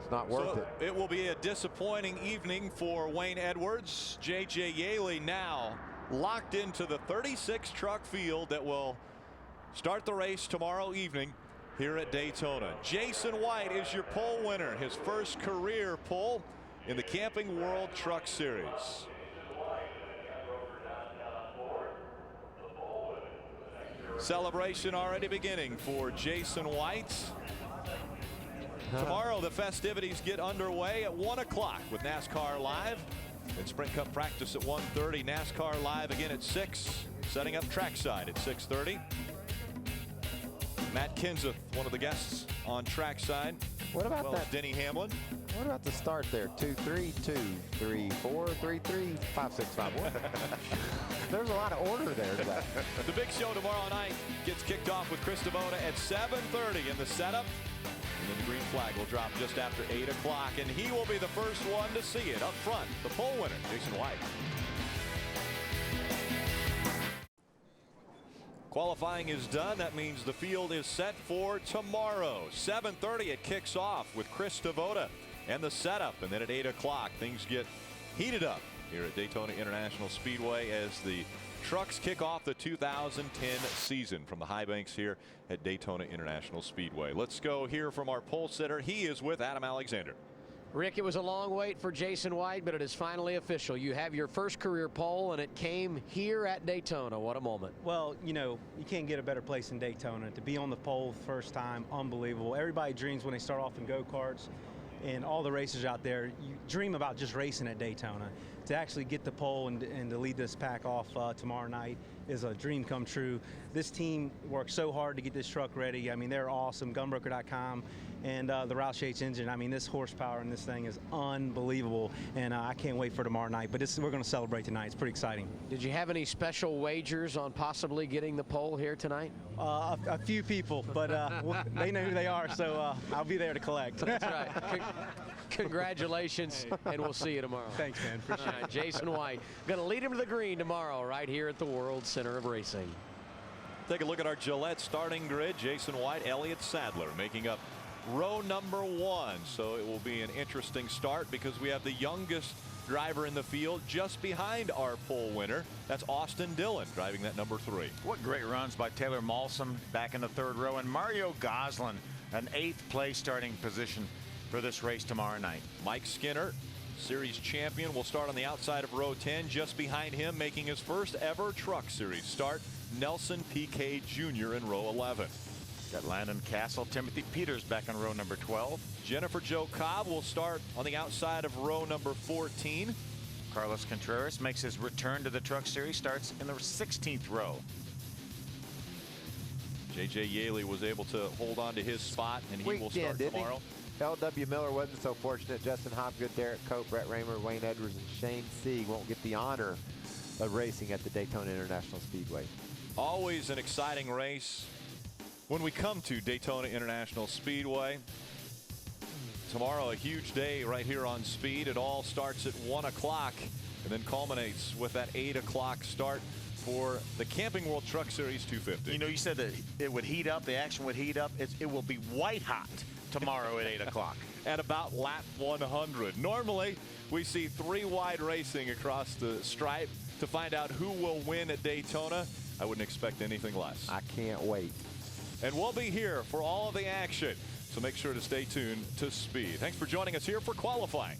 It's not worth it. It will be a disappointing evening for Wayne Edwards. J.J. Yaley now locked into the 36 truck field that will start the race tomorrow evening here at Daytona. Jason White is your pole winner, his first career pole in the Camping World Truck Series. Celebration already beginning for Jason White. Tomorrow the festivities get underway at 1 o'clock with NASCAR Live. And Sprint Cup practice at 1:30. NASCAR Live again at 6. Setting up trackside at 6:30. Matt Kenseth, one of the guests on trackside. What about well that? Denny Hamlin. What about the start there? 2-3, 2-3-4, 3-3, 5-6-5-1. There's a lot of order there today. The big show tomorrow night gets kicked off with Chris Devona at 7:30 in the setup. And then the green flag will drop just after 8 o'clock. And he will be the first one to see it up front. The pole winner, Jason White. Qualifying is done. That means the field is set for tomorrow. 7:30 it kicks off with Chris Devona and the setup. And then at 8 o'clock things get heated up here at Daytona International Speedway as the trucks kick off the 2010 season from the high banks here at Daytona International Speedway. Let's go hear from our pole sitter. He is with Adam Alexander. Rick, it was a long wait for Jason White, but it is finally official. You have your first career pole, and it came here at Daytona. What a moment. Well, you know, you can't get a better place in Daytona. To be on the pole first time, unbelievable. Everybody dreams when they start off in go-karts, and all the racers out there, you dream about just racing at Daytona. To actually get the pole and to lead this pack off tomorrow night is a dream come true. This team worked so hard to get this truck ready. I mean, they're awesome. Gunbroker.com and the Roush H engine. I mean, this horsepower in this thing is unbelievable, and I can't wait for tomorrow night. But we're going to celebrate tonight. It's pretty exciting. Did you have any special wagers on possibly getting the pole here tonight? A few people, but they know who they are, so I'll be there to collect. That's right. Congratulations, and we'll see you tomorrow. Thanks, man. Appreciate it. Jason White going to lead him to the green tomorrow right here at the World Center of Racing. Take a look at our Gillette starting grid. Jason White, Elliott Sadler making up row number 1. So it will be an interesting start because we have the youngest driver in the field just behind our pole winner. That's Austin Dillon driving that number 3. What great runs by Taylor Malsam back in the 3rd row, and Mario Goslin an 8th place starting position for this race tomorrow night. Mike Skinner, series champion, will start on the outside of row 10. Just behind him, making his first ever truck series start, Nelson Piquet Jr. in row 11. Got Landon Castle, Timothy Peters back in row number 12. Jennifer Jo Cobb will start on the outside of row number 14. Carlos Contreras makes his return to the truck series, starts in the 16th row. J.J. Yaley was able to hold on to his spot, and he will start tomorrow. L.W. Miller wasn't so fortunate. Justin Hopgood, Derek Cope, Brett Raymer, Wayne Edwards, and Shane Sieg won't get the honor of racing at the Daytona International Speedway. Always an exciting race when we come to Daytona International Speedway. Tomorrow, a huge day right here on Speed. It all starts at 1 o'clock and then culminates with that 8 o'clock start for the Camping World Truck Series 250. You know, you said that it would heat up, the action would heat up. It will be white hot tomorrow at 8 o'clock. At about lap 100. Normally, we see 3 wide racing across the stripe to find out who will win at Daytona. I wouldn't expect anything less. I can't wait. And we'll be here for all of the action. So make sure to stay tuned to Speed. Thanks for joining us here for qualifying.